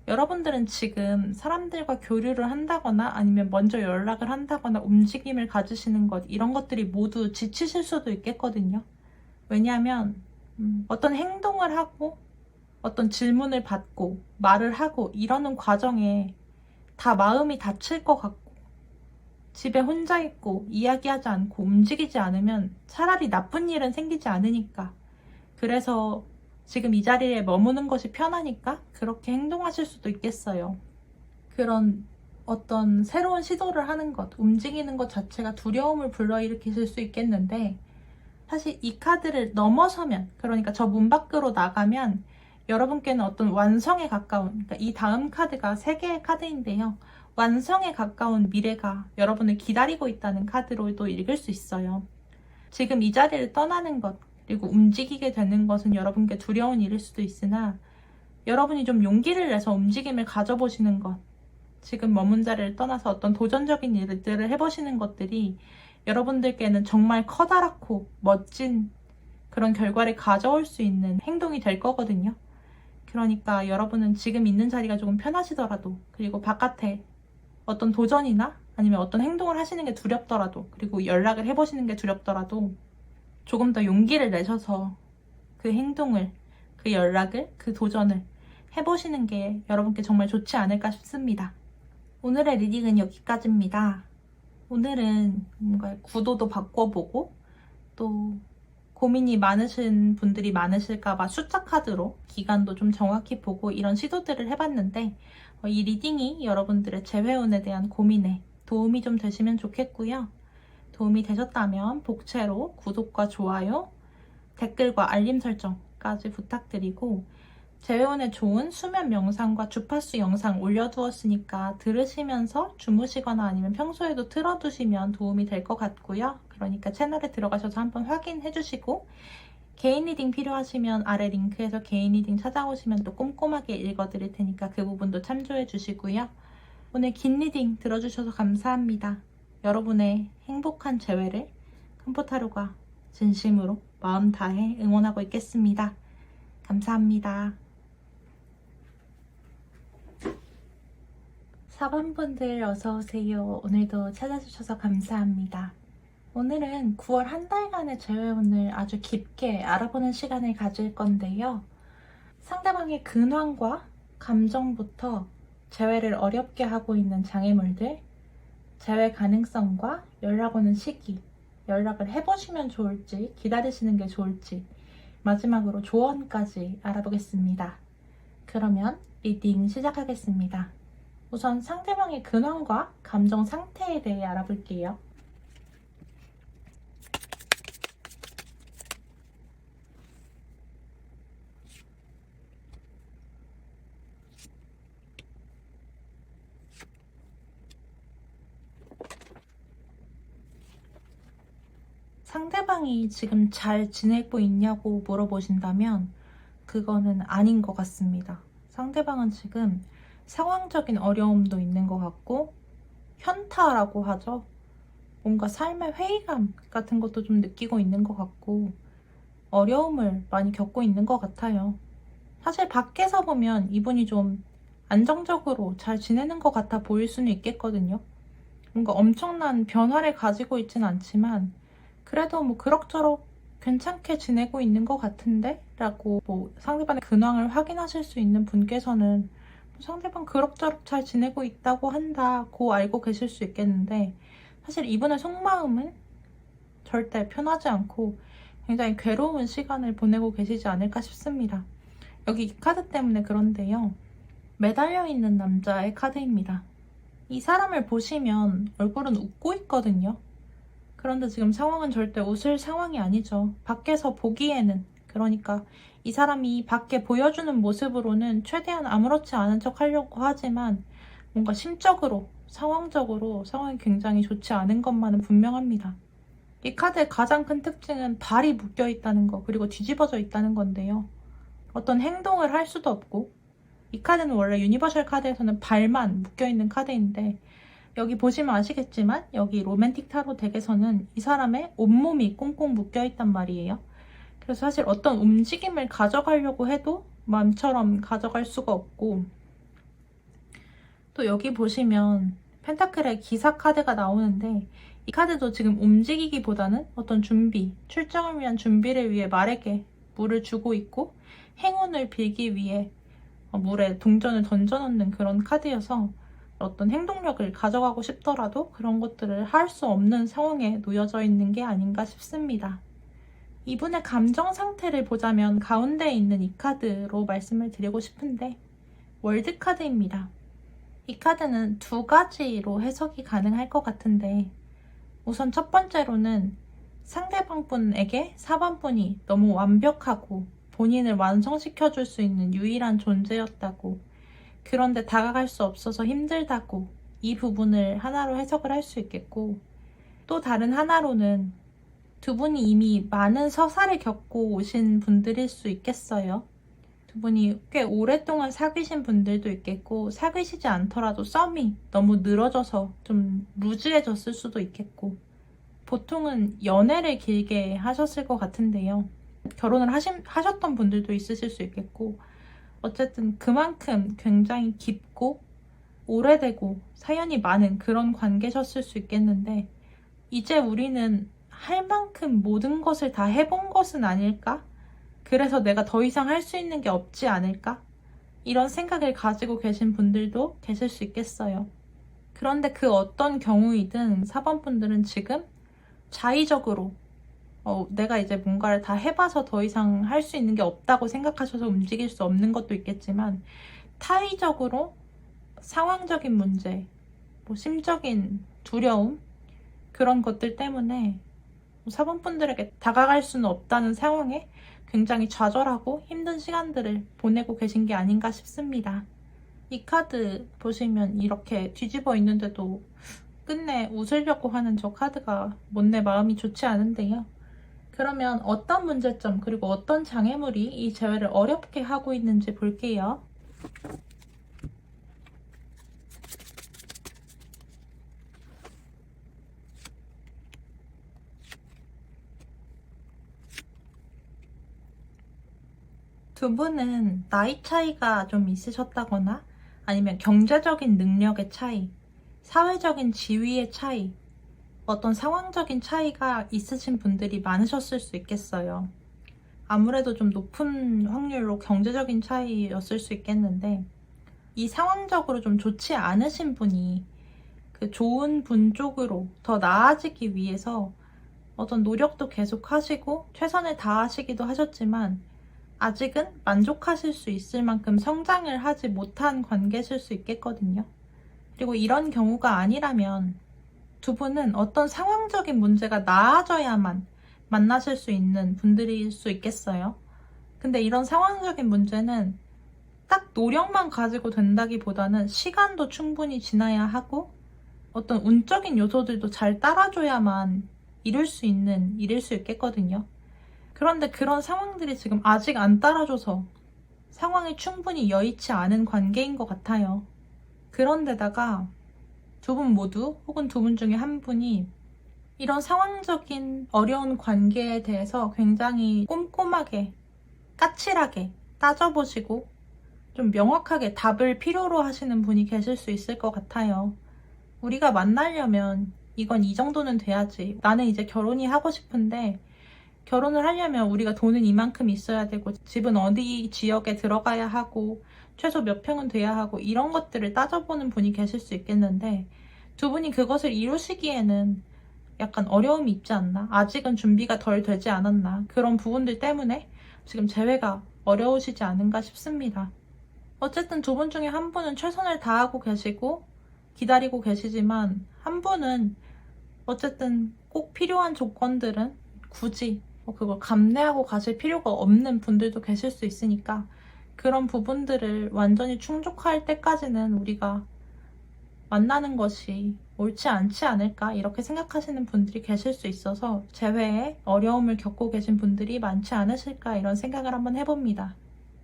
A: 여러분들은 지금 사람들과 교류를 한다거나 아니면 먼저 연락을 한다거나 움직임을 가지시는 것, 이런 것들이 모두 지치실 수도 있겠거든요. 왜냐하면 어떤 행동을 하고 어떤 질문을 받고 말을 하고 이러는 과정에 다 마음이 다칠 것 같고 집에 혼자 있고 이야기하지 않고 움직이지 않으면 차라리 나쁜 일은 생기지 않으니까, 그래서 지금 이 자리에 머무는 것이 편하니까 그렇게 행동하실 수도 있겠어요. 그런 어떤 새로운 시도를 하는 것, 움직이는 것 자체가 두려움을 불러일으키실 수 있겠는데, 사실 이 카드를 넘어서면, 그러니까 저 문 밖으로 나가면 여러분께는 어떤 완성에 가까운, 그러니까 이 다음 카드가 3개의 카드인데요. 완성에 가까운 미래가 여러분을 기다리고 있다는 카드로도 읽을 수 있어요. 지금 이 자리를 떠나는 것, 그리고 움직이게 되는 것은 여러분께 두려운 일일 수도 있으나, 여러분이 좀 용기를 내서 움직임을 가져보시는 것, 지금 머문 자리를 떠나서 어떤 도전적인 일들을 해보시는 것들이 여러분들께는 정말 커다랗고 멋진 그런 결과를 가져올 수 있는 행동이 될 거거든요. 그러니까 여러분은 지금 있는 자리가 조금 편하시더라도, 그리고 바깥에 어떤 도전이나 아니면 어떤 행동을 하시는 게 두렵더라도, 그리고 연락을 해보시는 게 두렵더라도 조금 더 용기를 내셔서 그 행동을, 그 연락을, 그 도전을 해보시는 게 여러분께 정말 좋지 않을까 싶습니다. 오늘의 리딩은 여기까지입니다. 오늘은 뭔가 구도도 바꿔보고 또 고민이 많으신 분들이 많으실까봐 숫자 카드로 기간도 좀 정확히 보고 이런 시도들을 해봤는데, 이 리딩이 여러분들의 재회운에 대한 고민에 도움이 좀 되시면 좋겠고요. 도움이 되셨다면 복채로 구독과 좋아요, 댓글과 알림 설정까지 부탁드리고, 재회운에 좋은 수면 명상과 주파수 영상 올려두었으니까 들으시면서 주무시거나 아니면 평소에도 틀어두시면 도움이 될 것 같고요. 그러니까 채널에 들어가셔서 한번 확인해 주시고, 개인 리딩 필요하시면 아래 링크에서 개인 리딩 찾아오시면 또 꼼꼼하게 읽어드릴 테니까 그 부분도 참조해 주시고요. 오늘 긴 리딩 들어주셔서 감사합니다. 여러분의 행복한 재회를 컴포타로가 진심으로 마음 다해 응원하고 있겠습니다. 감사합니다. 4번분들 어서오세요. 오늘도 찾아주셔서 감사합니다. 오늘은 9월 한 달간의 재회운을 아주 깊게 알아보는 시간을 가질 건데요. 상대방의 근황과 감정부터 재회를 어렵게 하고 있는 장애물들, 재회 가능성과 연락 오는 시기, 연락을 해보시면 좋을지 기다리시는 게 좋을지, 마지막으로 조언까지 알아보겠습니다. 그러면 리딩 시작하겠습니다. 우선 상대방의 근황과 감정 상태에 대해 알아볼게요. 상대방이 지금 잘 지내고 있냐고 물어보신다면 그거는 아닌 것 같습니다. 상대방은 지금 상황적인 어려움도 있는 것 같고, 현타라고 하죠. 뭔가 삶의 회의감 같은 것도 좀 느끼고 있는 것 같고, 어려움을 많이 겪고 있는 것 같아요. 사실 밖에서 보면 이분이 좀 안정적으로 잘 지내는 것 같아 보일 수는 있겠거든요. 뭔가 엄청난 변화를 가지고 있진 않지만 그래도 뭐 그럭저럭 괜찮게 지내고 있는 것 같은데? 라고 뭐 상대방의 근황을 확인하실 수 있는 분께서는 상대방 그럭저럭 잘 지내고 있다고 한다고 알고 계실 수 있겠는데, 사실 이분의 속마음은 절대 편하지 않고 굉장히 괴로운 시간을 보내고 계시지 않을까 싶습니다. 여기 이 카드 때문에 그런데요. 매달려 있는 남자의 카드입니다. 이 사람을 보시면 얼굴은 웃고 있거든요. 그런데 지금 상황은 절대 웃을 상황이 아니죠. 밖에서 보기에는, 그러니까 이 사람이 밖에 보여주는 모습으로는 최대한 아무렇지 않은 척 하려고 하지만 뭔가 심적으로, 상황적으로 상황이 굉장히 좋지 않은 것만은 분명합니다. 이 카드의 가장 큰 특징은 발이 묶여 있다는 거, 그리고 뒤집어져 있다는 건데요. 어떤 행동을 할 수도 없고, 이 카드는 원래 유니버셜 카드에서는 발만 묶여 있는 카드인데, 여기 보시면 아시겠지만 여기 로맨틱 타로 덱에서는 이 사람의 온몸이 꽁꽁 묶여 있단 말이에요. 그래서 사실 어떤 움직임을 가져가려고 해도 마음처럼 가져갈 수가 없고, 또 여기 보시면 펜타클의 기사 카드가 나오는데, 이 카드도 지금 움직이기보다는 어떤 준비, 출정을 위한 준비를 위해 말에게 물을 주고 있고 행운을 빌기 위해 물에 동전을 던져놓는 그런 카드여서 어떤 행동력을 가져가고 싶더라도 그런 것들을 할 수 없는 상황에 놓여져 있는 게 아닌가 싶습니다. 이분의 감정 상태를 보자면 가운데에 있는 이 카드로 말씀을 드리고 싶은데 월드 카드입니다. 이 카드는 두 가지로 해석이 가능할 것 같은데 우선 첫 번째로는 상대방 분에게 4번 분이 너무 완벽하고 본인을 완성시켜 줄 수 있는 유일한 존재였다고, 그런데 다가갈 수 없어서 힘들다고, 이 부분을 하나로 해석을 할 수 있겠고, 또 다른 하나로는 두 분이 이미 많은 서사를 겪고 오신 분들일 수 있겠어요. 두 분이 꽤 오랫동안 사귀신 분들도 있겠고, 사귀시지 않더라도 썸이 너무 늘어져서 좀 루즈해졌을 수도 있겠고, 보통은 연애를 길게 하셨을 것 같은데요. 결혼을 하셨던 분들도 있으실 수 있겠고, 어쨌든 그만큼 굉장히 깊고 오래되고 사연이 많은 그런 관계셨을 수 있겠는데, 이제 우리는 할 만큼 모든 것을 다 해본 것은 아닐까? 그래서 내가 더 이상 할 수 있는 게 없지 않을까? 이런 생각을 가지고 계신 분들도 계실 수 있겠어요. 그런데 그 어떤 경우이든 4번 분들은 지금 자의적으로 내가 이제 뭔가를 다 해봐서 더 이상 할 수 있는 게 없다고 생각하셔서 움직일 수 없는 것도 있겠지만, 타의적으로 상황적인 문제, 심적인 두려움, 그런 것들 때문에 4번 분들에게 다가갈 수는 없다는 상황에 굉장히 좌절하고 힘든 시간들을 보내고 계신 게 아닌가 싶습니다. 이 카드 보시면 이렇게 뒤집어 있는데도 끝내 웃으려고 하는 저 카드가 못내 마음이 좋지 않은데요. 그러면 어떤 문제점 그리고 어떤 장애물이 이 재회를 어렵게 하고 있는지 볼게요. 두 분은 나이 차이가 좀 있으셨다거나 아니면 경제적인 능력의 차이, 사회적인 지위의 차이, 어떤 상황적인 차이가 있으신 분들이 많으셨을 수 있겠어요. 아무래도 좀 높은 확률로 경제적인 차이였을 수 있겠는데, 이 상황적으로 좀 좋지 않으신 분이 그 좋은 분 쪽으로 더 나아지기 위해서 어떤 노력도 계속 하시고 최선을 다하시기도 하셨지만, 아직은 만족하실 수 있을 만큼 성장을 하지 못한 관계실 수 있겠거든요. 그리고 이런 경우가 아니라면 두 분은 어떤 상황적인 문제가 나아져야만 만나실 수 있는 분들일 수 있겠어요. 근데 이런 상황적인 문제는 딱 노력만 가지고 된다기보다는 시간도 충분히 지나야 하고 어떤 운적인 요소들도 잘 따라줘야만 이룰 수 있는 일일 수 있겠거든요. 그런데 그런 상황들이 지금 아직 안 따라줘서 상황이 충분히 여의치 않은 관계인 것 같아요. 그런데다가 두 분 모두 혹은 두 분 중에 한 분이 이런 상황적인 어려운 관계에 대해서 굉장히 꼼꼼하게 까칠하게 따져보시고 좀 명확하게 답을 필요로 하시는 분이 계실 수 있을 것 같아요. 우리가 만나려면 이건 이 정도는 돼야지. 나는 이제 결혼이 하고 싶은데 결혼을 하려면 우리가 돈은 이만큼 있어야 되고 집은 어디 지역에 들어가야 하고 최소 몇 평은 돼야 하고 이런 것들을 따져보는 분이 계실 수 있겠는데, 두 분이 그것을 이루시기에는 약간 어려움이 있지 않나? 아직은 준비가 덜 되지 않았나? 그런 부분들 때문에 지금 재회가 어려우시지 않은가 싶습니다. 어쨌든 두 분 중에 한 분은 최선을 다하고 계시고 기다리고 계시지만, 한 분은 어쨌든 꼭 필요한 조건들은 굳이 그걸 감내하고 가실 필요가 없는 분들도 계실 수 있으니까, 그런 부분들을 완전히 충족할 때까지는 우리가 만나는 것이 옳지 않지 않을까 이렇게 생각하시는 분들이 계실 수 있어서 재회에 어려움을 겪고 계신 분들이 많지 않으실까 이런 생각을 한번 해봅니다.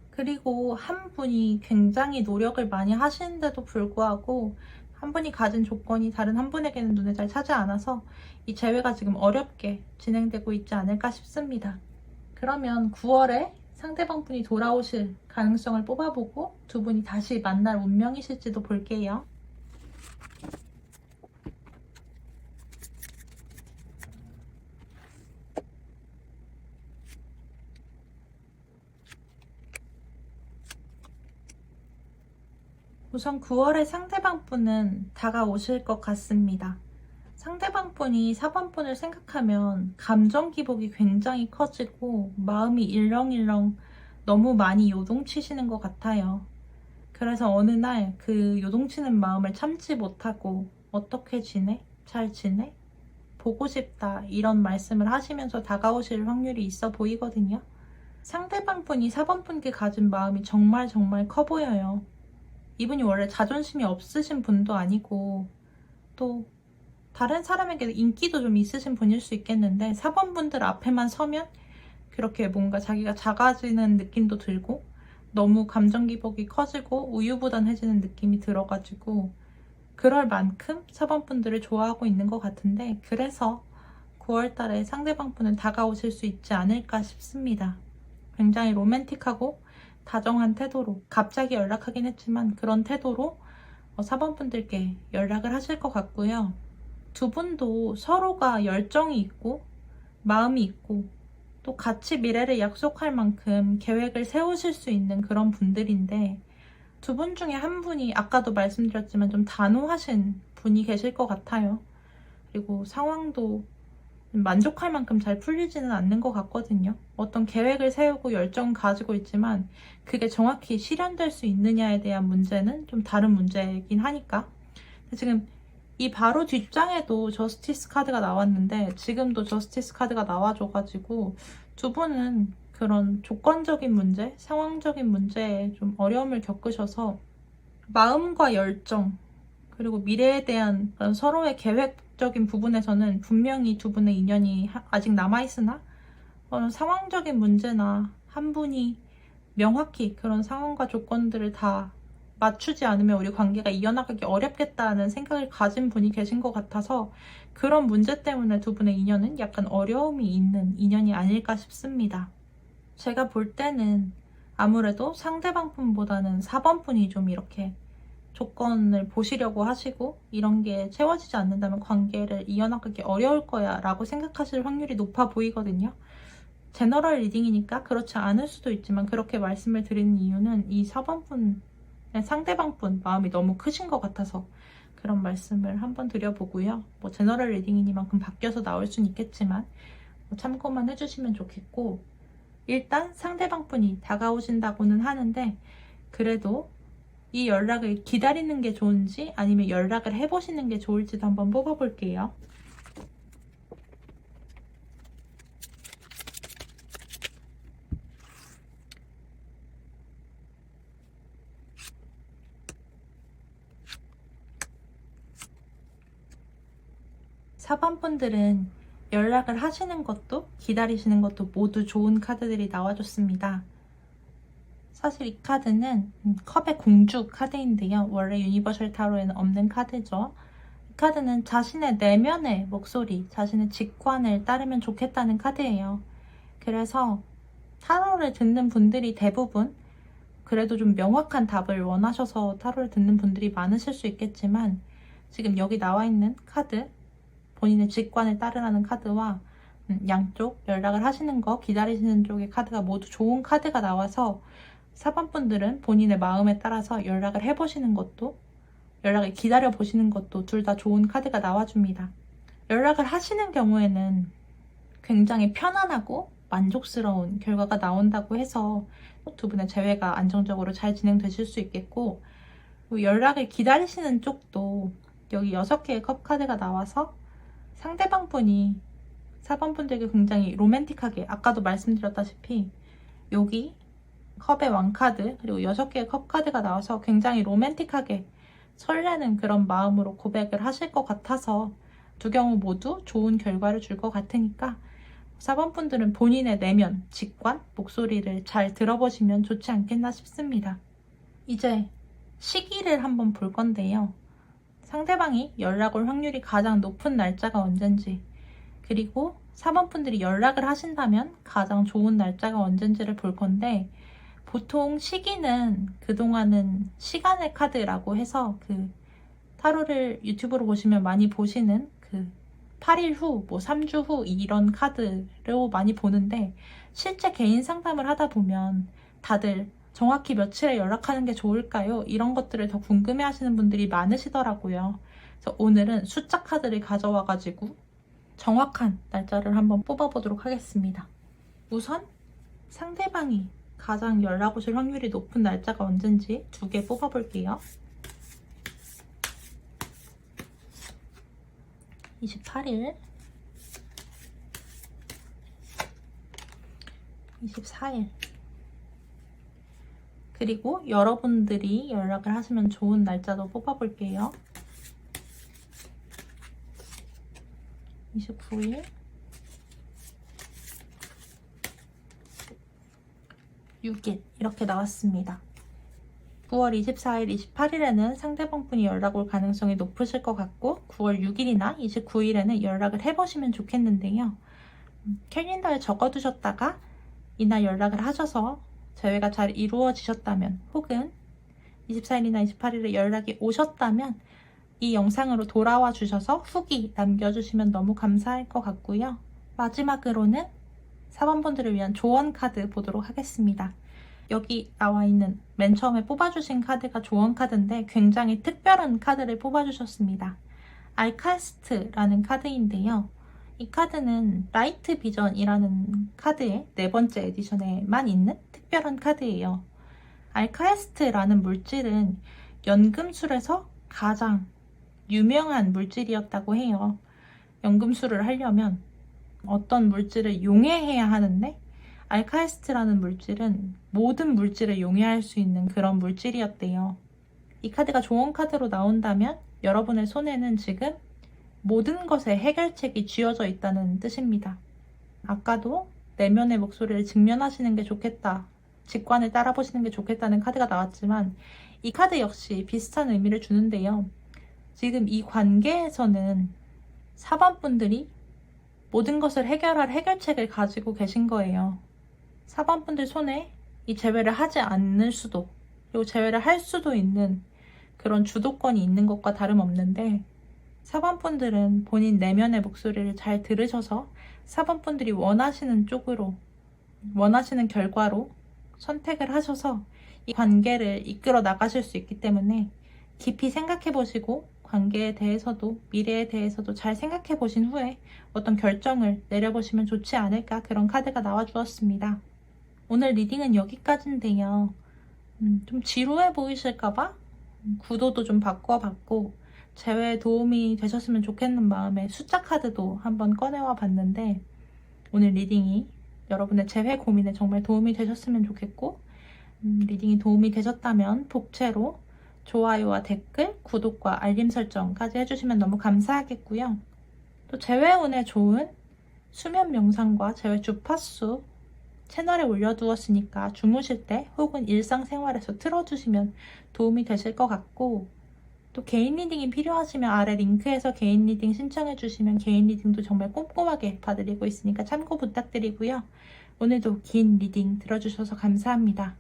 A: 그리고 한 분이 굉장히 노력을 많이 하시는데도 불구하고 한 분이 가진 조건이 다른 한 분에게는 눈에 잘 차지 않아서 이 재회가 지금 어렵게 진행되고 있지 않을까 싶습니다. 그러면 9월에 상대방 분이 돌아오실 가능성을 뽑아보고 두 분이 다시 만날 운명이실지도 볼게요. 우선 9월에 상대방 분은 다가오실 것 같습니다. 상대방 분이 4번 분을 생각하면 감정 기복이 굉장히 커지고 마음이 일렁일렁 너무 많이 요동치시는 것 같아요. 그래서 어느 날 그 요동치는 마음을 참지 못하고 어떻게 지내? 잘 지내? 보고 싶다 이런 말씀을 하시면서 다가오실 확률이 있어 보이거든요. 상대방 분이 4번 분께 가진 마음이 정말 커 보여요. 이분이 원래 자존심이 없으신 분도 아니고 또 다른 사람에게 인기도 좀 있으신 분일 수 있겠는데 4번 분들 앞에만 서면 그렇게 뭔가 자기가 작아지는 느낌도 들고 너무 감정 기복이 커지고 우유부단해지는 느낌이 들어가지고 그럴 만큼 4번 분들을 좋아하고 있는 것 같은데 그래서 9월 달에 상대방 분은 다가오실 수 있지 않을까 싶습니다. 굉장히 로맨틱하고 다정한 태도로 갑자기 연락하긴 했지만 그런 태도로 4번 분들께 연락을 하실 것 같고요. 두 분도 서로가 열정이 있고 마음이 있고 또 같이 미래를 약속할 만큼 계획을 세우실 수 있는 그런 분들인데 두 분 중에 한 분이 아까도 말씀드렸지만 좀 단호하신 분이 계실 것 같아요. 그리고 상황도 만족할 만큼 잘 풀리지는 않는 것 같거든요. 어떤 계획을 세우고 열정 가지고 있지만 그게 정확히 실현될 수 있느냐에 대한 문제는 좀 다른 문제이긴 하니까. 지금 이 바로 뒷장에도 저스티스 카드가 나왔는데 지금도 저스티스 카드가 나와줘가지고 두 분은 그런 조건적인 문제, 상황적인 문제에 좀 어려움을 겪으셔서 마음과 열정 그리고 미래에 대한 그런 서로의 계획적인 부분에서는 분명히 두 분의 인연이 아직 남아있으나 상황적인 문제나 한 분이 명확히 그런 상황과 조건들을 다 맞추지 않으면 우리 관계가 이어나가기 어렵겠다는 생각을 가진 분이 계신 것 같아서 그런 문제 때문에 두 분의 인연은 약간 어려움이 있는 인연이 아닐까 싶습니다. 제가 볼 때는 아무래도 상대방 분보다는 4번 분이 좀 이렇게 조건을 보시려고 하시고 이런 게 채워지지 않는다면 관계를 이어나가기 어려울 거야 라고 생각하실 확률이 높아 보이거든요. 제너럴 리딩이니까 그렇지 않을 수도 있지만 그렇게 말씀을 드리는 이유는 이 4번 분 상대방 분 마음이 너무 크신 것 같아서 그런 말씀을 한번 드려보고요. 뭐 제너럴 리딩이니만큼 바뀌어서 나올 수는 있겠지만 참고만 해주시면 좋겠고 일단 상대방 분이 다가오신다고는 하는데 그래도 이 연락을 기다리는 게 좋은지 아니면 연락을 해보시는 게 좋을지도 한번 뽑아볼게요. 4번 분들은 연락을 하시는 것도 기다리시는 것도 모두 좋은 카드들이 나와줬습니다. 사실 이 카드는 컵의 공주 카드인데요. 원래 유니버셜 타로에는 없는 카드죠. 이 카드는 자신의 내면의 목소리, 자신의 직관을 따르면 좋겠다는 카드예요. 그래서 타로를 듣는 분들이 대부분 그래도 좀 명확한 답을 원하셔서 타로를 듣는 분들이 많으실 수 있겠지만 지금 여기 나와 있는 카드 본인의 직관을 따르라는 카드와 양쪽 연락을 하시는 거 기다리시는 쪽의 카드가 모두 좋은 카드가 나와서 4번 분들은 본인의 마음에 따라서 연락을 해보시는 것도 연락을 기다려 보시는 것도 둘 다 좋은 카드가 나와줍니다. 연락을 하시는 경우에는 굉장히 편안하고 만족스러운 결과가 나온다고 해서 두 분의 재회가 안정적으로 잘 진행되실 수 있겠고 연락을 기다리시는 쪽도 여기 6개의 컵 카드가 나와서 상대방 분이 4번 분들께 굉장히 로맨틱하게 아까도 말씀드렸다시피 여기 컵의 왕카드 그리고 6개의 컵 카드가 나와서 굉장히 로맨틱하게 설레는 그런 마음으로 고백을 하실 것 같아서 두 경우 모두 좋은 결과를 줄 것 같으니까 4번 분들은 본인의 내면, 직관, 목소리를 잘 들어보시면 좋지 않겠나 싶습니다. 이제 시기를 한번 볼 건데요. 상대방이 연락 올 확률이 가장 높은 날짜가 언젠지 그리고 4번 분들이 연락을 하신다면 가장 좋은 날짜가 언젠지를 볼 건데 보통 시기는 그동안은 시간의 카드라고 해서 그 타로를 유튜브로 보시면 많이 보시는 그 8일 후, 뭐 3주 후 이런 카드로 많이 보는데 실제 개인 상담을 하다 보면 다들 정확히 며칠에 연락하는 게 좋을까요? 이런 것들을 더 궁금해 하시는 분들이 많으시더라고요. 그래서 오늘은 숫자 카드를 가져와가지고 정확한 날짜를 한번 뽑아보도록 하겠습니다. 우선 상대방이 가장 연락 오실 확률이 높은 날짜가 언젠지 2개 뽑아볼게요. 28일, 24일, 그리고 여러분들이 연락을 하시면 좋은 날짜도 뽑아볼게요. 29일, 6일 이렇게 나왔습니다. 9월 24일, 28일에는 상대방분이 연락 올 가능성이 높으실 것 같고 9월 6일이나 29일에는 연락을 해보시면 좋겠는데요. 캘린더에 적어두셨다가 이날 연락을 하셔서 재회가 잘 이루어지셨다면 혹은 24일이나 28일에 연락이 오셨다면 이 영상으로 돌아와 주셔서 후기 남겨주시면 너무 감사할 것 같고요. 마지막으로는 4번분들을 위한 조언 카드 보도록 하겠습니다. 여기 나와 있는 맨 처음에 뽑아주신 카드가 조언 카드인데 굉장히 특별한 카드를 뽑아주셨습니다. 알카스트라는 카드인데요. 이 카드는 라이트 비전이라는 카드의 4번째 에디션에만 있는 특별한 카드예요. 알카에스트라는 물질은 연금술에서 가장 유명한 물질이었다고 해요. 연금술을 하려면 어떤 물질을 용해해야 하는데 알카에스트라는 물질은 모든 물질을 용해할 수 있는 그런 물질이었대요. 이 카드가 조언 카드로 나온다면 여러분의 손에는 지금 모든 것의 해결책이 쥐어져 있다는 뜻입니다. 아까도 내면의 목소리를 직면하시는 게 좋겠다, 직관을 따라보시는 게 좋겠다는 카드가 나왔지만 이 카드 역시 비슷한 의미를 주는데요. 지금 이 관계에서는 4번 분들이 모든 것을 해결할 해결책을 가지고 계신 거예요. 4번 분들 손에 이 재회를 하지 않을 수도, 그리고 재회를 할 수도 있는 그런 주도권이 있는 것과 다름없는데 4번 분들은 본인 내면의 목소리를 잘 들으셔서 4번 분들이 원하시는 쪽으로, 원하시는 결과로 선택을 하셔서 이 관계를 이끌어 나가실 수 있기 때문에 깊이 생각해 보시고 관계에 대해서도 미래에 대해서도 잘 생각해 보신 후에 어떤 결정을 내려보시면 좋지 않을까, 그런 카드가 나와 주었습니다. 오늘 리딩은 여기까지인데요. 좀 지루해 보이실까봐 구도도 좀 바꿔봤고 재회에 도움이 되셨으면 좋겠는 마음에 숫자 카드도 한번 꺼내와 봤는데 오늘 리딩이 여러분의 재회 고민에 정말 도움이 되셨으면 좋겠고 리딩이 도움이 되셨다면 복채로 좋아요와 댓글, 구독과 알림 설정까지 해주시면 너무 감사하겠고요. 또 재회운에 좋은 수면 명상과 재회 주파수 채널에 올려두었으니까 주무실 때 혹은 일상생활에서 틀어주시면 도움이 되실 것 같고, 또 개인 리딩이 필요하시면 아래 링크에서 개인 리딩 신청해 주시면 개인 리딩도 정말 꼼꼼하게 봐드리고 있으니까 참고 부탁드리고요. 오늘도 긴 리딩 들어주셔서 감사합니다.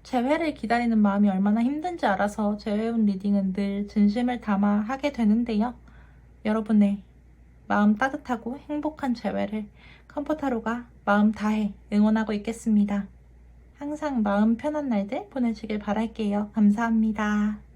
A: 재회를 기다리는 마음이 얼마나 힘든지 알아서 재회운 리딩은 늘 진심을 담아 하게 되는데요. 여러분의 마음 따뜻하고 행복한 재회를 컴포타로가 마음 다해 응원하고 있겠습니다. 항상 마음 편한 날들 보내시길 바랄게요. 감사합니다.